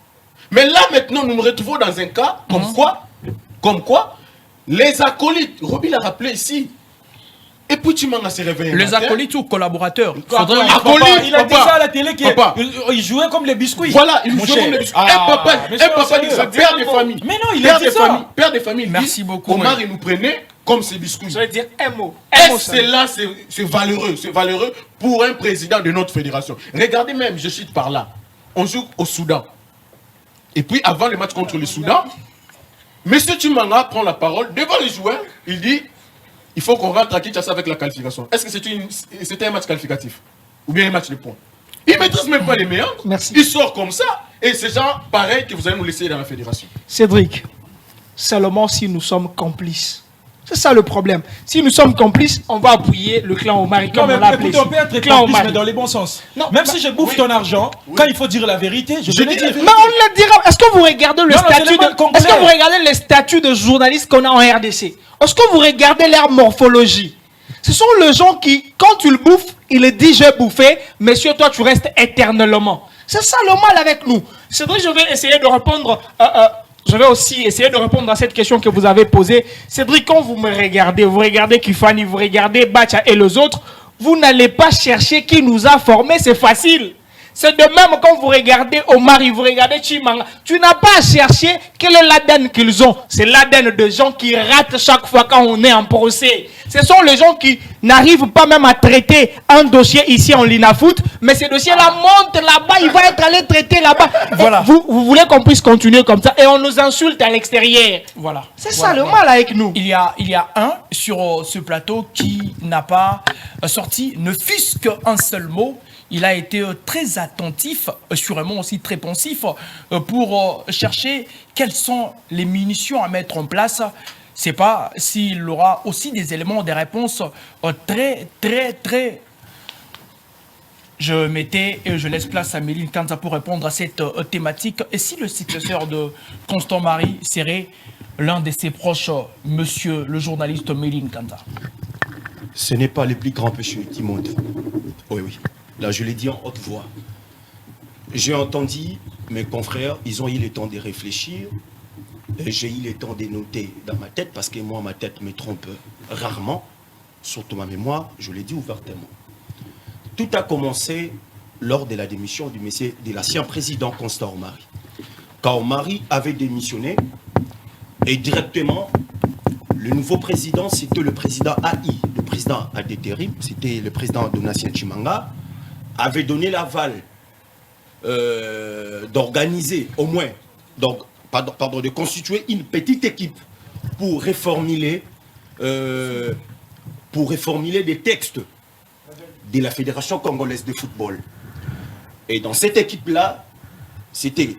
Mais là, maintenant, nous nous retrouvons dans un cas comme quoi, les acolytes, Roby l'a rappelé ici, et puis Tchimanga s'est réveillé. Les acolytes ou collaborateurs? Il a dit ça à la télé, il jouait comme les biscuits. Voilà, il jouait comme les biscuits. Papa dit ça, père de famille. Mais non, il a dit ça. Père de famille. Merci beaucoup. Omar, il nous prenait comme ces biscuits. Je vais dire un mot. C'est valeureux pour un président de notre fédération. Regardez même, je cite par là, on joue au Soudan. Et puis avant le match contre le Soudan, M. Tchimanga prend la parole devant les joueurs, il dit, il faut qu'on rentre à Kinshasa avec la qualification. Est-ce que c'était un match qualificatif? Ou bien un match de points? Il ne maîtrise même pas les meilleurs. Merci. Il sort comme ça. Et c'est gens pareil que vous allez nous laisser dans la fédération. Cédric, seulement si nous sommes complices. C'est ça le problème. Si nous sommes complices, on va appuyer le clan Omari comme on l'a appelé. On peut être complice, mais dans les bons sens. Non, même si je bouffe ton argent, quand il faut dire la vérité, je vais le dire. Mais on le dira. Est-ce que vous regardez est-ce que vous regardez les statuts de journalistes qu'on a en RDC? Est-ce que vous regardez leur morphologie? Ce sont les gens qui, quand tu le bouffes, il dit j'ai bouffé, monsieur, toi tu restes éternellement. C'est ça le mal avec nous. C'est vrai, je vais essayer de répondre. Je vais aussi essayer de répondre à cette question que vous avez posée. Cédric, quand vous regardez Kifani, vous regardez Bacha et les autres, vous n'allez pas chercher qui nous a formés, c'est facile. C'est de même quand vous regardez Omari, vous regardez Tchimanga, tu n'as pas à chercher quel est l'ADN qu'ils ont. C'est l'ADN de gens qui ratent chaque fois quand on est en procès. Ce sont les gens qui n'arrivent pas même à traiter un dossier ici en Linafoot, mais ce dossier-là monte là-bas, il va être allé traiter là-bas. Voilà. Vous voulez qu'on puisse continuer comme ça et on nous insulte à l'extérieur. Voilà. C'est ça le mal avec nous. Il y a un sur ce plateau qui n'a pas sorti ne fût-ce qu'un seul mot. Il a été très attentif, sûrement aussi très pensif, pour chercher quelles sont les munitions à mettre en place. C'est pas s'il aura aussi des éléments, des réponses très... Je mettais et je laisse place à Méline Kanza pour répondre à cette thématique. Et si le successeur de Constant Marie serait l'un de ses proches, monsieur le journaliste Méline Kanza? Ce n'est pas le plus grand péché qui monte. Oui. Là, je l'ai dit en haute voix. J'ai entendu mes confrères, ils ont eu le temps de réfléchir. Et j'ai eu le temps de noter dans ma tête, parce que moi, ma tête me trompe rarement, surtout ma mémoire, je l'ai dit ouvertement. Tout a commencé lors de la démission de l'ancien président Constant Omari. Quand Omari avait démissionné, et directement, le nouveau président, c'était le président AI, le président Adétérim, c'était le président Donatien Tchimanga, avait donné l'aval d'organiser au moins, de constituer une petite équipe pour reformuler des textes de la Fédération congolaise de football. Et dans cette équipe-là, c'était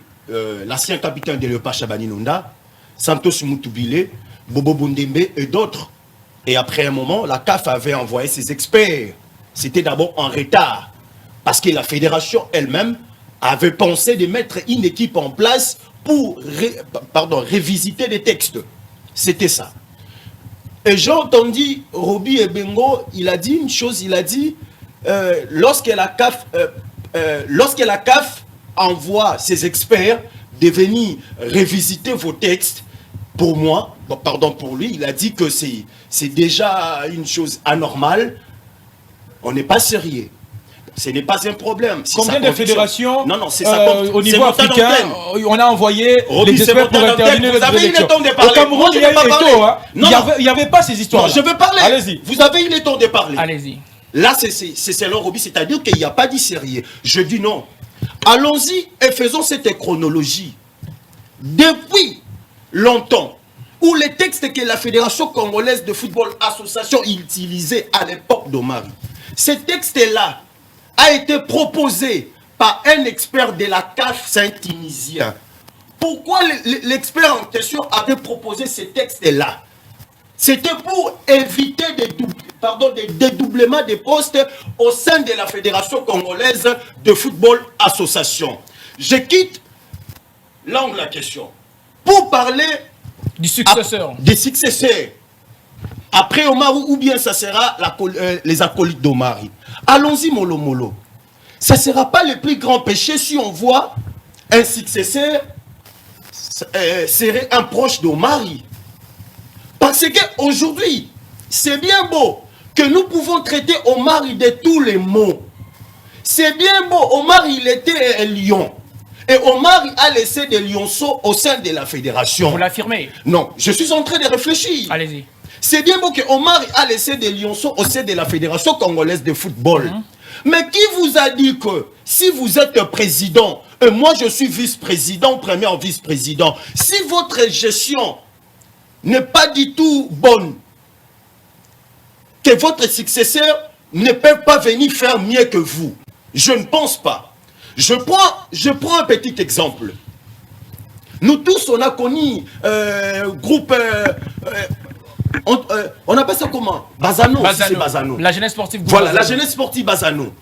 l'ancien capitaine de l'EPA Chabani Nonda, Santos Moutoubilé, Bobo Bundembe et d'autres. Et après un moment, la CAF avait envoyé ses experts. C'était d'abord en retard, parce que la fédération elle-même avait pensé de mettre une équipe en place pour révisiter les textes. C'était ça. Et j'ai entendu Roby et Bengo, il a dit une chose, il a dit, lorsque la CAF envoie ses experts de venir révisiter vos textes, pour moi, pour lui, il a dit que c'est déjà une chose anormale. On n'est pas sérieux. Ce n'est pas un problème. Combien de fédérations c'est ça, au niveau africain, on a envoyé Roby, les experts pour intervenir les élections. Au Cameroun, il y a eu les taux. Il n'y avait pas ces histoires. Je veux parler. Allez-y. Vous avez eu le temps de parler. Allez-y. Là, c'est selon Roby, c'est-à-dire qu'il n'y a pas de sérieux. Je dis non. Allons-y et faisons cette chronologie. Depuis longtemps, où les textes que la Fédération congolaise de football association utilisait à l'époque d'Omari, ces textes-là a été proposé par un expert de la CAF, c'est un Tunisien. Pourquoi l'expert en question avait proposé ce texte-là? C'était pour éviter des dédoublements des postes au sein de la Fédération congolaise de football association. Je quitte l'angle la question pour parler du successeur. Des successeurs. Après Omar, ou bien ça sera les acolytes d'Omar. Allons-y, mollo mollo. Ça ne sera pas le plus grand péché si on voit un successeur serait un proche d'Omar. Parce qu'aujourd'hui, c'est bien beau que nous pouvons traiter Omar de tous les mots. C'est bien beau, Omar il était un lion. Et Omar a laissé des lionceaux au sein de la fédération. Vous l'affirmez? Non, je suis en train de réfléchir. Allez-y. C'est bien beau que Omar a laissé des lionceaux au sein de la fédération congolaise de football. Mais qui vous a dit que si vous êtes président, et moi je suis vice-président, premier vice-président, si votre gestion n'est pas du tout bonne, que votre successeur ne peut pas venir faire mieux que vous? Je ne pense pas. Je prends un petit exemple. Nous tous, on a connu groupe... on appelle ça comment? Bazano. C'est Bazano. La jeunesse sportive. Voilà, la jeunesse sportive Bazano.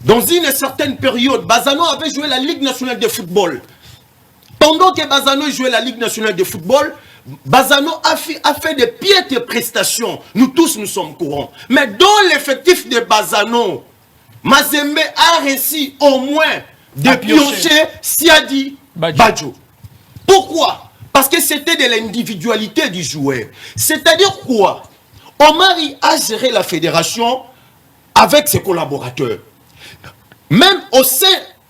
Dans une certaine période, Bazano avait joué la Ligue nationale de football. Pendant que Bazano jouait la Ligue nationale de football, Bazano a fait des piètres prestations. Nous tous, nous sommes courants. Mais dans l'effectif de Bazano, Mazembe a réussi au moins de piocher Siadi Badjo. Pourquoi? Parce que c'était de l'individualité du joueur. C'est-à-dire quoi? Omari a géré la fédération avec ses collaborateurs. Même au sein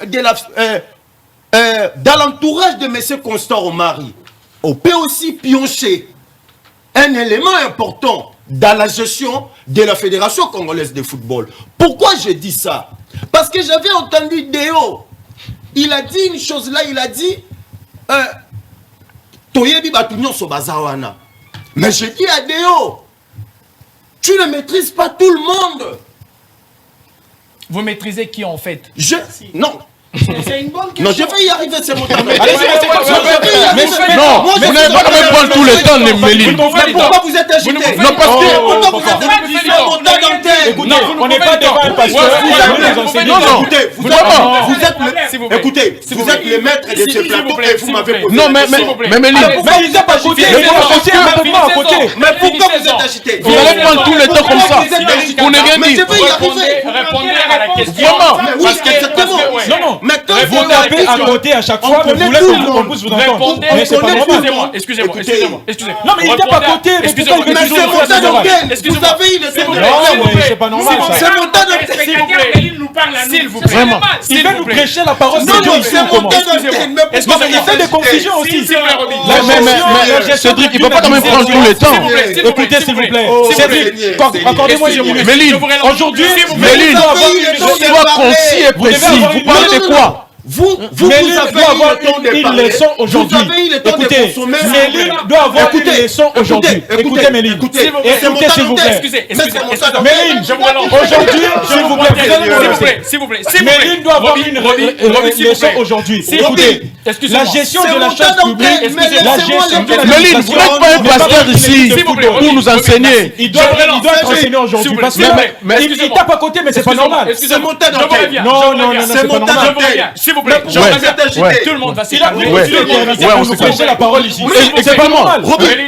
de dans l'entourage de M. Constant Omari, on peut aussi piocher un élément important dans la gestion de la Fédération congolaise de football. Pourquoi je dis ça? Parce que j'avais entendu Déo. Il a dit une chose là, il a dit Toyebi Batunyon so bazawana. Mais je dis à Déo, tu ne maîtrises pas tout le monde. Vous maîtrisez qui en fait? Non. C'est une bonne question. Non, je vais y arriver, c'est mon temps. Non, vous n'avez pas quand même prendre tout le temps, les Méline. Pourquoi vous êtes agité? Non, parce que... Pourquoi vous êtes agité? Écoutez, on n'est pas devant un pasteur. Écoutez, vous êtes les maîtres de ce plateau et vous m'avez posé. Non, mais Méline. Mais il n'est pas agité. Mais pourquoi vous êtes agité? Vous allez prendre tout le temps comme ça. Vous n'avez rien dit. Mais je vais y arriver. Répondez à la question. Oui, exactement. Non. Mais quand Vous tapez à côté à chaque fois, mais vous voulez qu'on puisse vous entendre. Mais c'est pas normal. Excusez-moi. Non, mais il tape à côté. Excusez-moi. Mais c'est mon temps d'antenne. Vous avez eu le temps d'antenne. C'est pas normal. C'est mon temps d'antenne. S'il vous plaît. Vraiment. Il va nous prêcher la parole. Non, c'est mon temps d'antenne. Mais pourquoi Il fait des confusions aussi. Mais Cédric, il ne peut pas quand même prendre tout le temps. Écoutez, s'il vous plaît. Cédric, accordez-moi une minute. Méline, aujourd'hui, Méline, sois concis et précis. Vous parlez de quoi? Vous avez avoir une leçon aujourd'hui. Écoutez, Méline doit avoir une leçon aujourd'hui. Écoutez, Méline. Écoutez, s'il vous plaît. Méline, aujourd'hui, s'il vous plaît. Méline doit avoir une leçon aujourd'hui. Écoutez, la gestion de la chose publique, la gestion de la Méline, vous n'êtes pas un pasteur ici pour nous enseigner. Il doit être enseigné aujourd'hui. Parce qu'il tape à côté, mais c'est pas normal. C'est mon temps d'antenne. Non, c'est pas normal. S'il vous plaît, tout le monde va s'écouter. On nous prêcher la parole ici. C'est pas moi.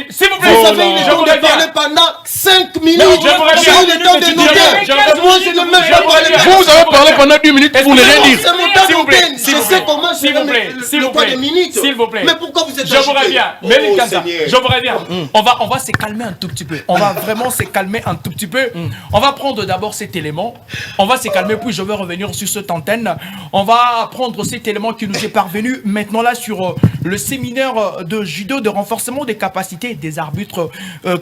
S'il vous plaît, vous avez eu le temps de parler pendant 5 minutes. J'ai eu le temps de noter. Moi, je ne même pas parlé. Vous avez parlé pendant 10 minutes pour ne rien dire. C'est mon temps d'antenne. Je sais comment je vais le temps de minutes. S'il vous plaît. Mais pourquoi vous êtes Je vous reviens. Méline Kanza, je vous reviens. On va se calmer un tout petit peu. On va vraiment se calmer un tout petit peu. On va prendre d'abord cet élément. On va se calmer, puis je vais revenir sur cette antenne. On va prendre cet élément qui nous est parvenu maintenant là sur le séminaire de judo de renforcement des capacités des arbitres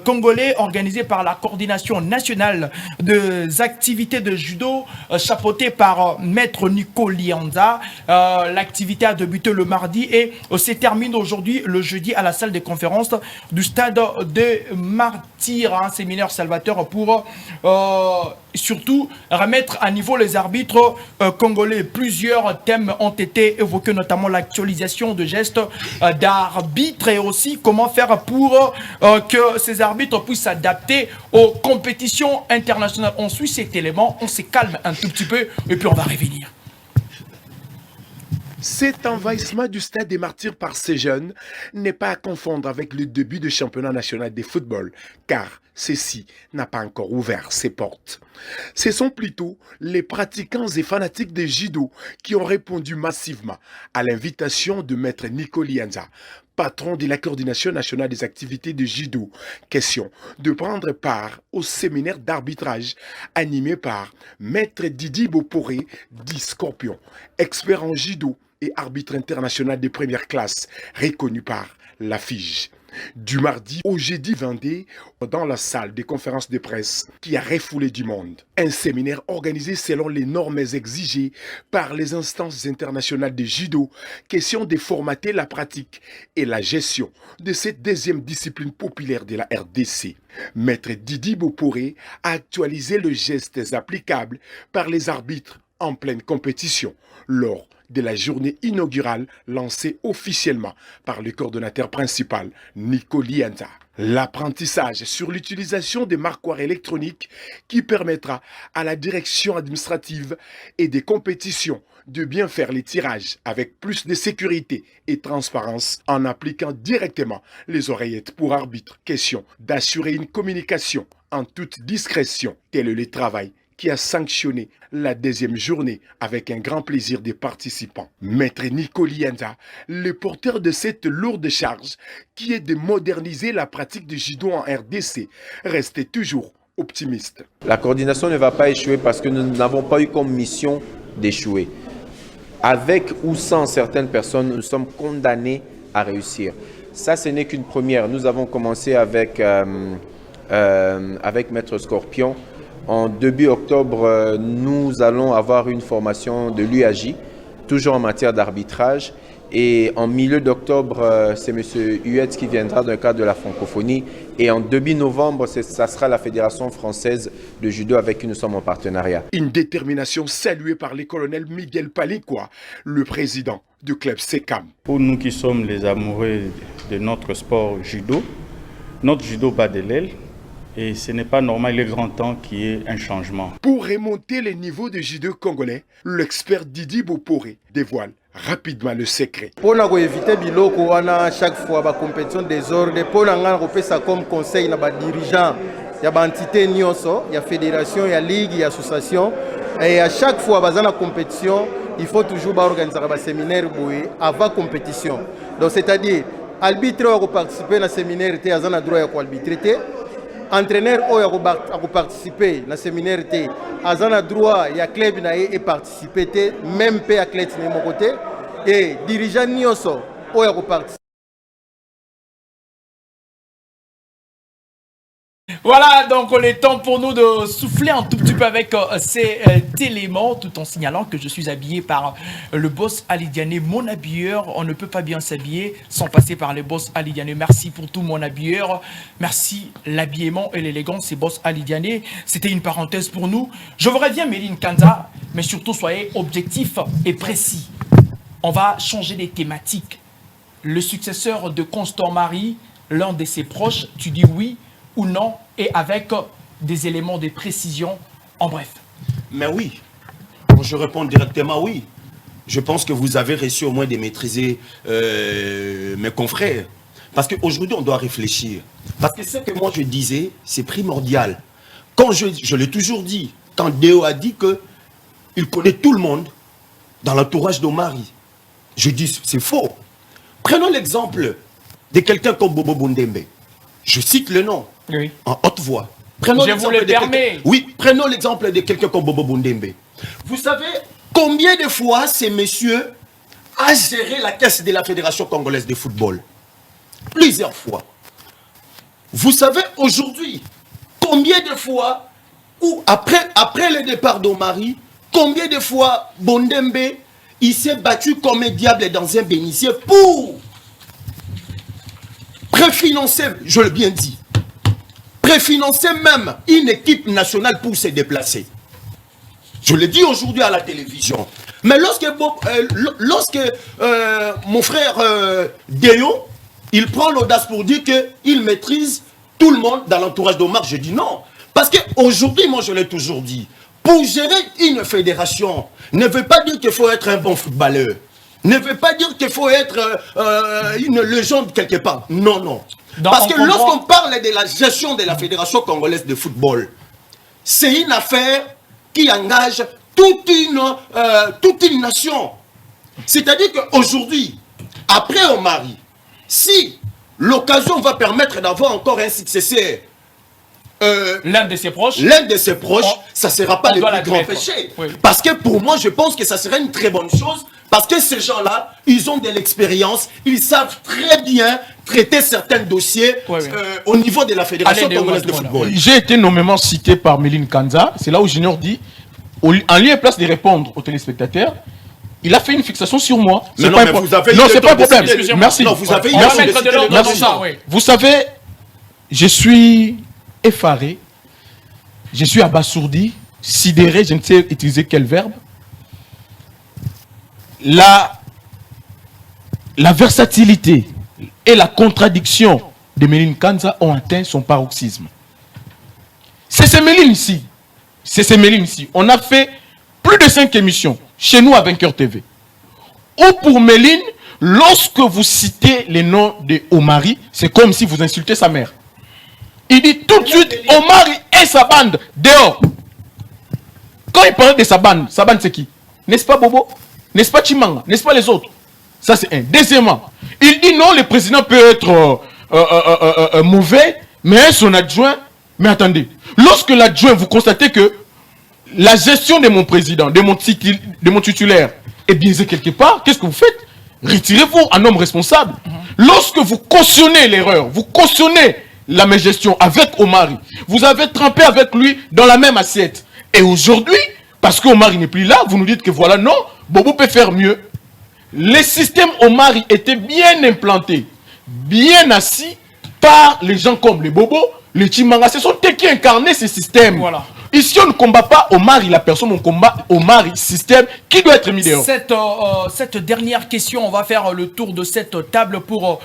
congolais organisé par la coordination nationale des activités de judo chapeautée par maître Nico Lianza. L'activité l'activité a débuté le mardi et se termine aujourd'hui, le jeudi, à la salle des conférences du stade des Martyrs, un séminaire salvateur pour surtout remettre à niveau les arbitres congolais. Plusieurs thèmes ont été évoqués, notamment l'actualisation de gestes d'arbitres et aussi comment faire pour que ces arbitres puissent s'adapter aux compétitions internationales. On suit cet élément, on se calme un tout petit peu et puis on va revenir. Cet envahissement du stade des Martyrs par ces jeunes n'est pas à confondre avec le début du championnat national de football, car ceci n'a pas encore ouvert ses portes. Ce sont plutôt les pratiquants et fanatiques de judo qui ont répondu massivement à l'invitation de maître Nico Lianza, patron de la coordination nationale des activités de judo. Question de prendre part au séminaire d'arbitrage animé par maître Didi Boporé, dit Scorpion, expert en judo et arbitre international de première classe, reconnu par la FIGE. Du mardi au jeudi 22, dans la salle des conférences de presse qui a refoulé du monde. Un séminaire organisé selon les normes exigées par les instances internationales de judo, question de formater la pratique et la gestion de cette deuxième discipline populaire de la RDC. Maître Didi Boporé a actualisé les gestes applicables par les arbitres en pleine compétition lors de la journée inaugurale lancée officiellement par le coordonnateur principal, Nico Lianza. L'apprentissage sur l'utilisation des marquoirs électroniques qui permettra à la direction administrative et des compétitions de bien faire les tirages avec plus de sécurité et transparence en appliquant directement les oreillettes pour arbitre. Question d'assurer une communication en toute discrétion. Tel est le travail qui a sanctionné la deuxième journée avec un grand plaisir des participants. Maître Nico Lianza, le porteur de cette lourde charge qui est de moderniser la pratique du judo en RDC, restait toujours optimiste. La coordination ne va pas échouer parce que nous n'avons pas eu comme mission d'échouer. Avec ou sans certaines personnes, nous sommes condamnés à réussir. Ça, ce n'est qu'une première. Nous avons commencé avec Maître Scorpion. En début octobre, nous allons avoir une formation de l'UAJ, toujours en matière d'arbitrage. Et en milieu d'octobre, c'est M. Huetz qui viendra dans le cadre de la francophonie. Et en début novembre, ça sera la Fédération française de judo avec qui nous sommes en partenariat. Une détermination saluée par le colonel Miguel Palikwa, le président du club SECAM. Pour nous qui sommes les amoureux de notre sport judo, notre judo bat de l'aile. Et ce n'est pas normal, il est grand temps qu'il y ait un changement. Pour remonter les niveaux de judo congolais, l'expert Didi Boporé dévoile rapidement le secret. Pour éviter biloko à chaque fois la compétition des ordres, pour ça comme conseil na dirigeant, il y a entité nyonso, il y a fédération, il y a ligue, il y a association et à chaque fois dans la compétition, il faut toujours organiser un séminaire avant compétition. Donc c'est-à-dire arbitre qui participer à séminaire était à droit à arbitrer. Entraîneur qui participer à séminaire té azana droit ya club na et participer même pe athlète de mon côté et dirigeant nyonso oya ko participer. Voilà, donc il est temps pour nous de souffler un tout petit peu avec ces éléments, tout en signalant que je suis habillé par le boss Ali Diané, mon habilleur. On ne peut pas bien s'habiller sans passer par le boss Ali Diané. Merci pour tout mon habilleur. Merci l'habillement et l'élégance, c'est boss Ali Diané. C'était une parenthèse pour nous. Je vous reviens, Méline Kanza, mais surtout soyez objectifs et précis. On va changer les thématiques. Le successeur de Constant Marie, l'un de ses proches, tu dis oui ou non, et avec des éléments de précision, en bref. Mais oui, je réponds directement oui. Je pense que vous avez réussi au moins de maîtriser mes confrères. Parce qu'aujourd'hui, on doit réfléchir. Parce que ce que moi je disais, c'est primordial. Quand je l'ai toujours dit, quand Déo a dit qu'il connaît tout le monde dans l'entourage d'Omari, je dis c'est faux. Prenons l'exemple de quelqu'un comme Bobo Bundembe. Je cite le nom, oui, en haute voix. Prenons je vous le permets. Oui, prenons l'exemple de quelqu'un comme Bobo Bundembe. Vous savez combien de fois ces messieurs a géré la caisse de la Fédération congolaise de football? Plusieurs fois. Vous savez aujourd'hui combien de fois, ou après le départ d'Omari, combien de fois Bundembe il s'est battu comme un diable dans un bénitier pour préfinancer, je l'ai bien dit, préfinancer même une équipe nationale pour se déplacer. Je le dis aujourd'hui à la télévision. Mais lorsque mon frère Déo, il prend l'audace pour dire qu'il maîtrise tout le monde dans l'entourage d'Omar, je dis non. Parce qu'aujourd'hui, moi je l'ai toujours dit, pour gérer une fédération, ne veut pas dire qu'il faut être un bon footballeur. Ne veut pas dire qu'il faut être une légende quelque part. Non, non. Parce que lorsqu'on parle de la gestion de la Fédération congolaise de football, c'est une affaire qui engage toute une nation. C'est-à-dire qu'aujourd'hui, après Omari, si l'occasion va permettre d'avoir encore un successeur, l'un de ses proches, ça ne sera pas le plus grand péché. Oui. Parce que pour moi, je pense que ça serait une très bonne chose. Parce que ces gens-là, ils ont de l'expérience, ils savent très bien traiter certains dossiers au niveau de la Fédération congolaise de football. J'ai été nommément cité par Méline Kanza. C'est là où Junior dit, en lieu et place de répondre aux téléspectateurs, il a fait une fixation sur moi. Non, mais vous avez non, c'est pas un problème. Merci. Non, vous avez Merci. Vous savez, je suis effaré, je suis abasourdi, sidéré, je ne sais utiliser quel verbe. La versatilité et la contradiction de Méline Kanza ont atteint son paroxysme. C'est ces Méline ici. C'est ces Méline ici. On a fait plus de 5 émissions chez nous à Vainqueur TV. Ou pour Méline, lorsque vous citez les noms de Omari, c'est comme si vous insultez sa mère. Il dit tout de suite Omari et sa bande dehors. Quand il parle de sa bande c'est qui? N'est-ce pas Bobo? N'est-ce pas Chimanga? N'est-ce pas les autres? Ça c'est un. Deuxièmement, il dit non, le président peut être mauvais, mais son adjoint... Mais attendez, lorsque l'adjoint, vous constatez que la gestion de mon président, de mon titulaire, est biaisée quelque part, qu'est-ce que vous faites? Retirez-vous un homme responsable. Lorsque vous cautionnez l'erreur, vous cautionnez la mégestion avec Omari, vous avez trempé avec lui dans la même assiette. Et aujourd'hui, parce qu'Omari n'est plus là, vous nous dites que voilà, non, Bobo peut faire mieux. Les systèmes Omari étaient bien implantés, bien assis par les gens comme les Bobos, les Chimanga. Ce sont eux qui incarnaient ces systèmes. Voilà. Ici, on ne combat pas Omari, la personne, on combat Omari, système qui doit être mis dehors. Cette dernière question, on va faire le tour de cette table pour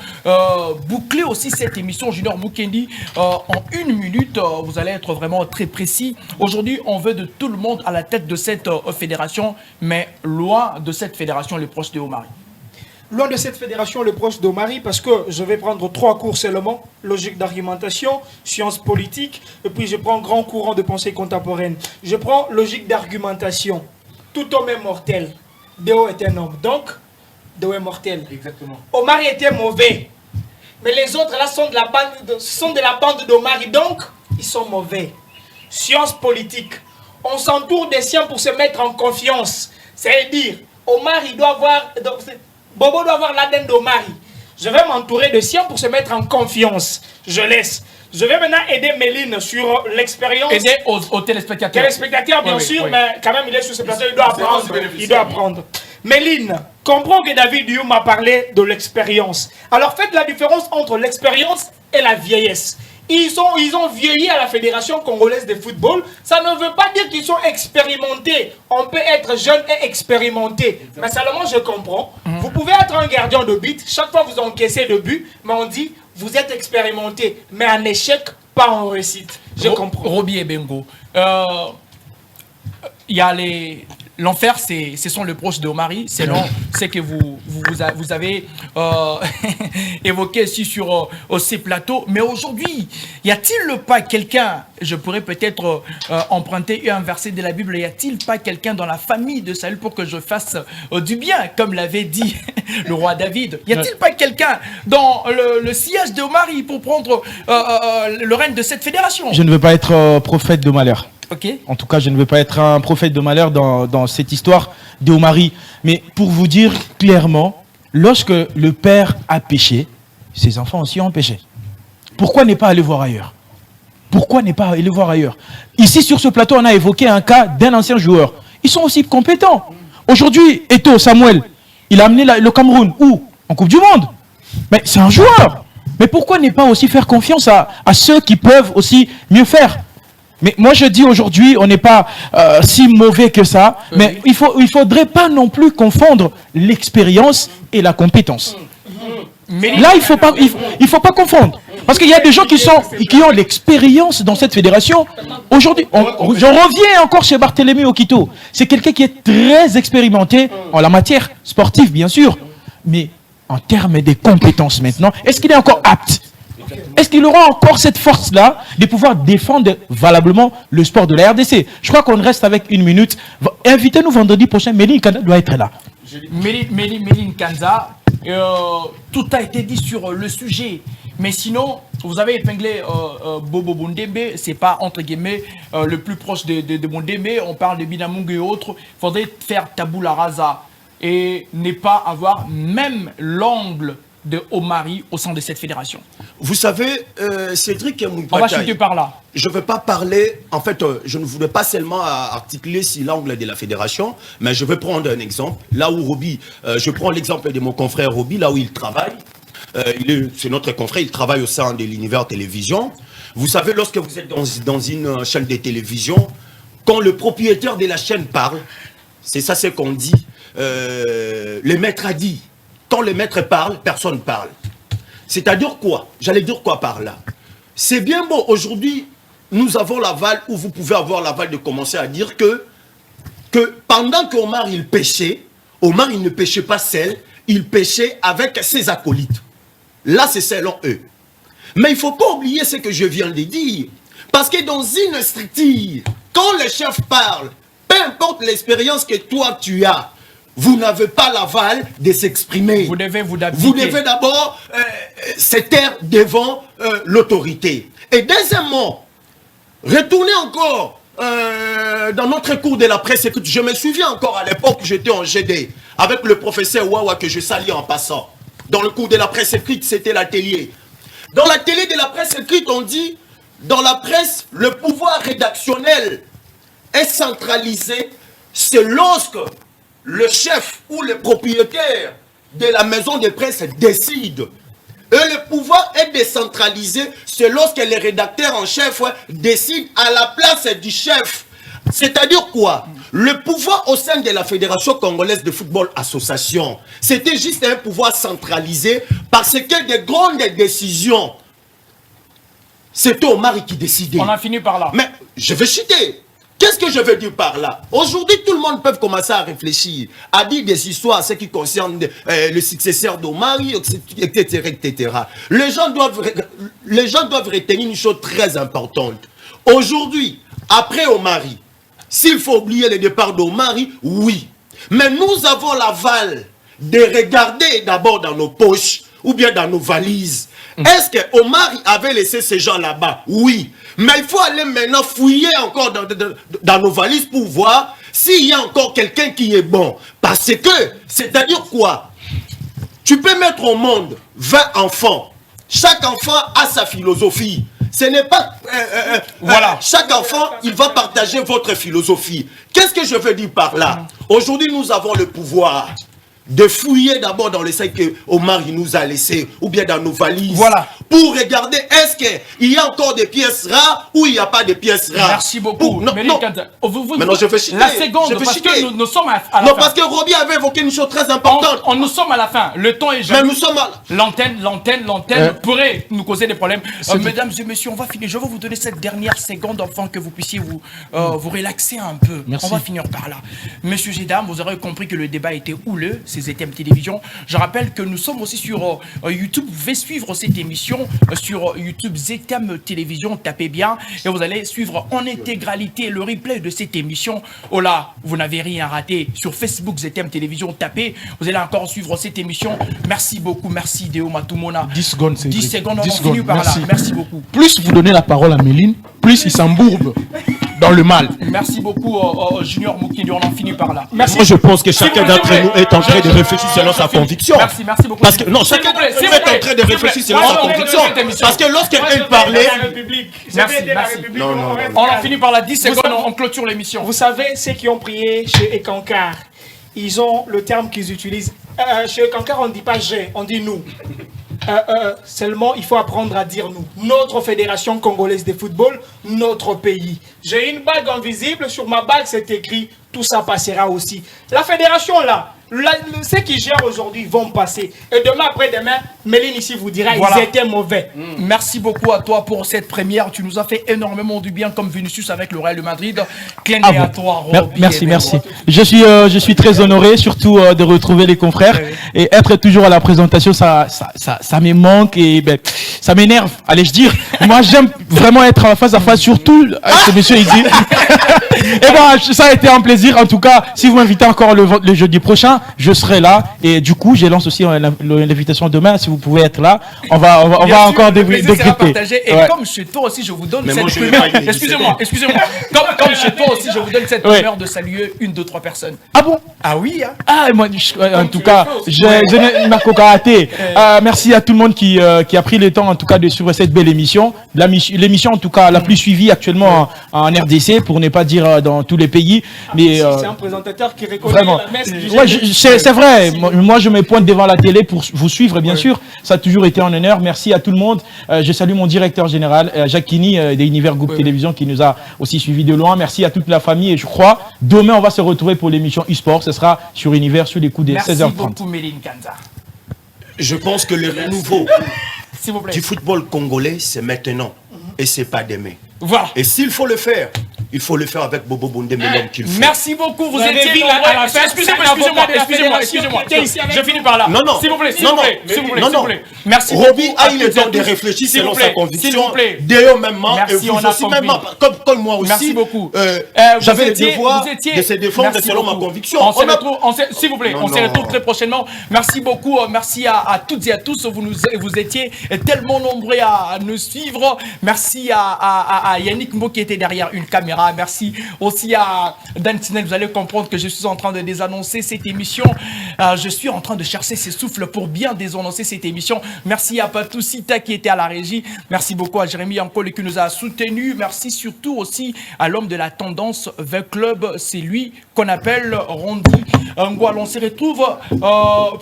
boucler aussi cette émission. Junior Mukendi, en 1 minute, vous allez être vraiment très précis. Aujourd'hui, on veut de tout le monde à la tête de cette fédération, mais loin de cette fédération, les proches de Omari. Loin de cette fédération, le proche d'Omari, parce que je vais prendre 3 cours seulement. Logique d'argumentation, sciences politiques, et puis je prends grand courant de pensée contemporaine. Je prends logique d'argumentation. Tout homme est mortel. Déo est un homme, donc Déo est mortel. Exactement. Omari était mauvais. Mais les autres là sont de la bande d'Omari, donc ils sont mauvais. Sciences politiques. On s'entoure des siens pour se mettre en confiance. C'est-à-dire, Omari doit avoir... Bobo doit avoir l'ADN d'Omari. Je vais m'entourer de siens pour se mettre en confiance. Je laisse. Je vais maintenant aider Méline sur l'expérience. Aider aux téléspectateurs. Téléspectateurs, bien sûr, oui. Mais quand même, il est sur ce plateau, il doit apprendre. Il doit apprendre. Méline, comprends que David Youm a parlé de l'expérience. Alors faites la différence entre l'expérience et la vieillesse. Ils ont vieilli à la Fédération congolaise de football. Ça ne veut pas dire qu'ils sont expérimentés. On peut être jeune et expérimenté. Mais seulement je comprends. Vous pouvez être un gardien de but. Chaque fois vous encaissez de but. Mais on dit, vous êtes expérimenté. Mais en échec, pas en réussite. Je comprends. Roby et Bengo. Il y a l'enfer, ce sont les proches de Omari, selon ce que vous avez évoqué ici sur ces plateaux. Mais aujourd'hui, y a-t-il pas quelqu'un, je pourrais peut-être emprunter un verset de la Bible, y a-t-il pas quelqu'un dans la famille de Saül pour que je fasse du bien, comme l'avait dit le roi David? Y a-t-il pas quelqu'un dans le sillage de Omari pour prendre le règne de cette fédération? Je ne veux pas être prophète de malheur. Okay. En tout cas, je ne veux pas être un prophète de malheur dans cette histoire d'Omari. Mais pour vous dire clairement, lorsque le père a péché, ses enfants aussi ont péché. Pourquoi ne pas aller voir ailleurs? Pourquoi ne pas aller voir ailleurs? Ici, sur ce plateau, on a évoqué un cas d'un ancien joueur. Ils sont aussi compétents. Aujourd'hui, Eto'o Samuel, il a amené le Cameroun où? En Coupe du Monde. Mais c'est un joueur. Mais pourquoi ne pas aussi faire confiance à ceux qui peuvent aussi mieux faire? Mais moi je dis aujourd'hui, on n'est pas si mauvais que ça, mais il faudrait pas non plus confondre l'expérience et la compétence. Là, il faut pas confondre. Parce qu'il y a des gens qui ont l'expérience dans cette fédération. Aujourd'hui, j'en reviens encore chez Barthélemy Okito. C'est quelqu'un qui est très expérimenté en la matière sportive, bien sûr. Mais en termes de compétences maintenant, est-ce qu'il est encore apte? Est-ce qu'il aura encore cette force-là de pouvoir défendre valablement le sport de la RDC? Je crois qu'on reste avec 1 minute. Invitez-nous vendredi prochain. Méline Kanza doit être là. Méline Kanza, tout a été dit sur le sujet. Mais sinon, vous avez épinglé Bobo Bondembe, c'est pas entre guillemets le plus proche de Bondembe. On parle de Binamung et autres. Il faudrait faire tabula rasa et ne pas avoir même l'angle de Omari au sein de cette fédération. Vous savez, Cédric Mouipataï, on va chuter par là. Je ne veux pas parler, en fait, je ne voulais pas seulement articuler sur l'angle de la fédération, mais je vais prendre un exemple. Là où Roby, je prends l'exemple de mon confrère Roby, là où il travaille. C'est notre confrère, il travaille au sein de l'univers télévision. Vous savez, lorsque vous êtes dans une chaîne de télévision, quand le propriétaire de la chaîne parle, c'est ça ce qu'on dit, le maître a dit. Quand le maître parle, personne ne parle. C'est-à-dire quoi? J'allais dire quoi par là? C'est bien beau, aujourd'hui, nous avons l'aval, ou vous pouvez avoir l'aval de commencer à dire que pendant qu'Omar il pêchait, Omar il ne pêchait pas seul, il pêchait avec ses acolytes. Là, c'est selon eux. Mais il ne faut pas oublier ce que je viens de dire. Parce que dans une structure, quand le chef parle, peu importe l'expérience que toi tu as, vous n'avez pas l'aval de s'exprimer. Vous devez d'abord se taire devant l'autorité. Et deuxièmement, retournez encore dans notre cours de la presse écrite. Je me souviens encore à l'époque où j'étais en GD avec le professeur Wawa que je salue en passant. Dans le cours de la presse écrite, c'était l'atelier. Dans l'atelier de la presse écrite, on dit, dans la presse, le pouvoir rédactionnel est centralisé. C'est lorsque le chef ou le propriétaire de la maison de presse décide. Et le pouvoir est décentralisé, c'est lorsque les rédacteurs en chef décident à la place du chef. C'est-à-dire quoi? Le pouvoir au sein de la Fédération Congolaise de Football Association, c'était juste un pouvoir centralisé parce que des grandes décisions, c'était Omar qui décidait. On a fini par là. Mais je vais chuter. Qu'est-ce que je veux dire par là? Aujourd'hui, tout le monde peut commencer à réfléchir, à dire des histoires, ce qui concerne le successeur d'Omari, etc., etc. Les gens doivent retenir une chose très importante. Aujourd'hui, après Omari, s'il faut oublier le départ d'Omari, oui. Mais nous avons l'aval de regarder d'abord dans nos poches ou bien dans nos valises. Est-ce que Omari avait laissé ces gens là-bas? Oui. Mais il faut aller maintenant fouiller encore dans nos valises pour voir s'il y a encore quelqu'un qui est bon. Parce que, c'est-à-dire quoi? Tu peux mettre au monde 20 enfants. Chaque enfant a sa philosophie. Ce n'est pas... voilà. Chaque enfant, il va partager votre philosophie. Qu'est-ce que je veux dire par là? Aujourd'hui, nous avons le pouvoir de fouiller d'abord dans les sacs que Omar nous a laissés, ou bien dans nos valises, voilà, pour regarder est-ce qu'il y a encore des pièces rares ou il n'y a pas de pièces rares. Merci beaucoup. Maintenant, je vais chuter. La seconde, parce que nous sommes à la fin. Non, parce que Roby avait évoqué une chose très importante. Nous sommes à la fin. Le temps est jamais. Mais nous sommes à... L'antenne pourrait nous causer des problèmes. Mesdames et messieurs, on va finir. Je vais vous donner cette dernière seconde afin que vous puissiez vous relaxer un peu. Merci. On va finir par là. Messieurs et dames, vous aurez compris que le débat était houleux. Ces ETM Télévision. Je rappelle que nous sommes aussi sur YouTube. Vous pouvez suivre cette émission sur YouTube ZTM Télévision. Tapez bien et vous allez suivre en intégralité le replay de cette émission. Oh là, vous n'avez rien raté. Sur Facebook ZTM Télévision, tapez. Vous allez encore suivre cette émission. Merci beaucoup. Merci Déo Matumona. 10 secondes, c'est 10 secondes, on finit par là. Merci beaucoup. Plus vous donnez la parole à Méline, plus il s'embourbe dans le mal. Merci beaucoup Junior Moukedi, on en finit par là. Merci. Moi je pense que chacun d'entre nous est en train de réfléchir selon sa conviction. Merci beaucoup. Parce que non, chacun d'entre nous est en train de réfléchir selon sa conviction. Parce que lorsqu'elle parlait... Merci. Non. On en finit par là, 10 secondes, on clôture l'émission. Vous savez, ceux qui ont prié chez Ekankar, ils ont le terme qu'ils utilisent. Chez Kankar, on ne dit pas j'ai, on dit nous. Seulement, il faut apprendre à dire nous. Notre fédération congolaise de football, notre pays. J'ai une bague invisible, sur ma bague c'est écrit, tout ça passera aussi. La fédération là, ceux qui gèrent aujourd'hui vont passer. Et demain après-demain, Méline ici vous dira, voilà. Ils étaient mauvais. Merci beaucoup à toi pour cette première. Tu nous as fait énormément du bien comme Vinicius avec le Real de Madrid. Clin d'œil à toi, Roby. Merci. Je suis très honoré, surtout de retrouver les confrères et être toujours à la présentation. Ça me manque et ça m'énerve. Allez-je dire. Moi, j'aime vraiment être face à face, surtout avec ce monsieur ici. Et ça a été un plaisir. En tout cas, si vous m'invitez encore le jeudi prochain, je serai là. Et du coup, j'ai lancé aussi l'invitation demain. Si vous pouvez être là, on va encore décrypter. Et comme chez toi aussi, je vous donne cette première. Excusez-moi. Comme chez toi aussi, je vous donne cette honneur de saluer 1, 2, 3 personnes. Ah bon? Ah oui. Moi, en tout cas, Marco Karaté. Merci à tout le monde qui a pris le temps, en tout cas, de suivre cette belle émission. L'émission, en tout cas, la plus suivie actuellement en RDC, pour ne pas dire dans tous les pays. Mais c'est un présentateur qui reconnaît vraiment. la messe du C'est vrai. Moi, je me pointe devant la télé pour vous suivre, bien sûr. Ça a toujours été un honneur. Merci à tout le monde. Je salue mon directeur général, Jacques Kini, des Univers Groupe Télévision, qui nous a aussi suivis de loin. Merci à toute la famille. Et je crois, demain, on va se retrouver pour l'émission e-sport. Ce sera sur Univers, sur les coups des 16h30. Merci beaucoup, Méline Kanza. Je pense que le renouveau du football congolais, c'est maintenant. Et c'est pas demain. Voilà. Et s'il faut le faire, il faut le faire avec Bobo Bondé Melom qu'il fait. Merci beaucoup, vous étiez à la fin. Excusez-moi. Je finis par là. Non. S'il vous plaît. Merci Roby a eu le temps de réfléchir selon sa conviction. S'il vous plaît. D'ailleurs, même Merci, vous aussi, même comme moi aussi. Merci beaucoup. J'avais le devoir de se défendre selon ma conviction. S'il vous plaît, on se retrouve très prochainement. Merci beaucoup. Merci à toutes et à tous. Vous étiez tellement nombreux à nous suivre. Merci à Yannick Mo qui était derrière une caméra. Merci aussi à Dan Tinel. Vous allez comprendre que je suis en train de désannoncer cette émission. Je suis en train de chercher ses souffles pour bien désannoncer cette émission. Merci à Patou Sita qui était à la régie. Merci beaucoup à Jérémy Ankole qui nous a soutenus. Merci surtout aussi à l'homme de la tendance V Club. C'est lui qu'on appelle Rondi Ngoual. On se retrouve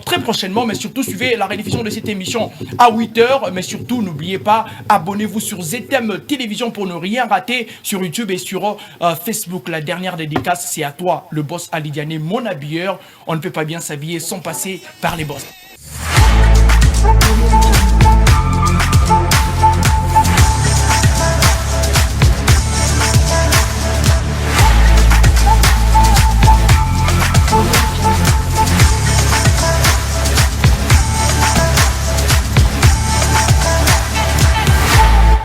très prochainement, mais surtout suivez la rediffusion de cette émission à 8h. Mais surtout, n'oubliez pas, abonnez-vous sur ZTM Télévision pour ne rien rater sur YouTube et sur Facebook. La dernière dédicace, c'est à toi, le boss Ali Diané, mon habilleur. On ne peut pas bien s'habiller sans passer par les boss.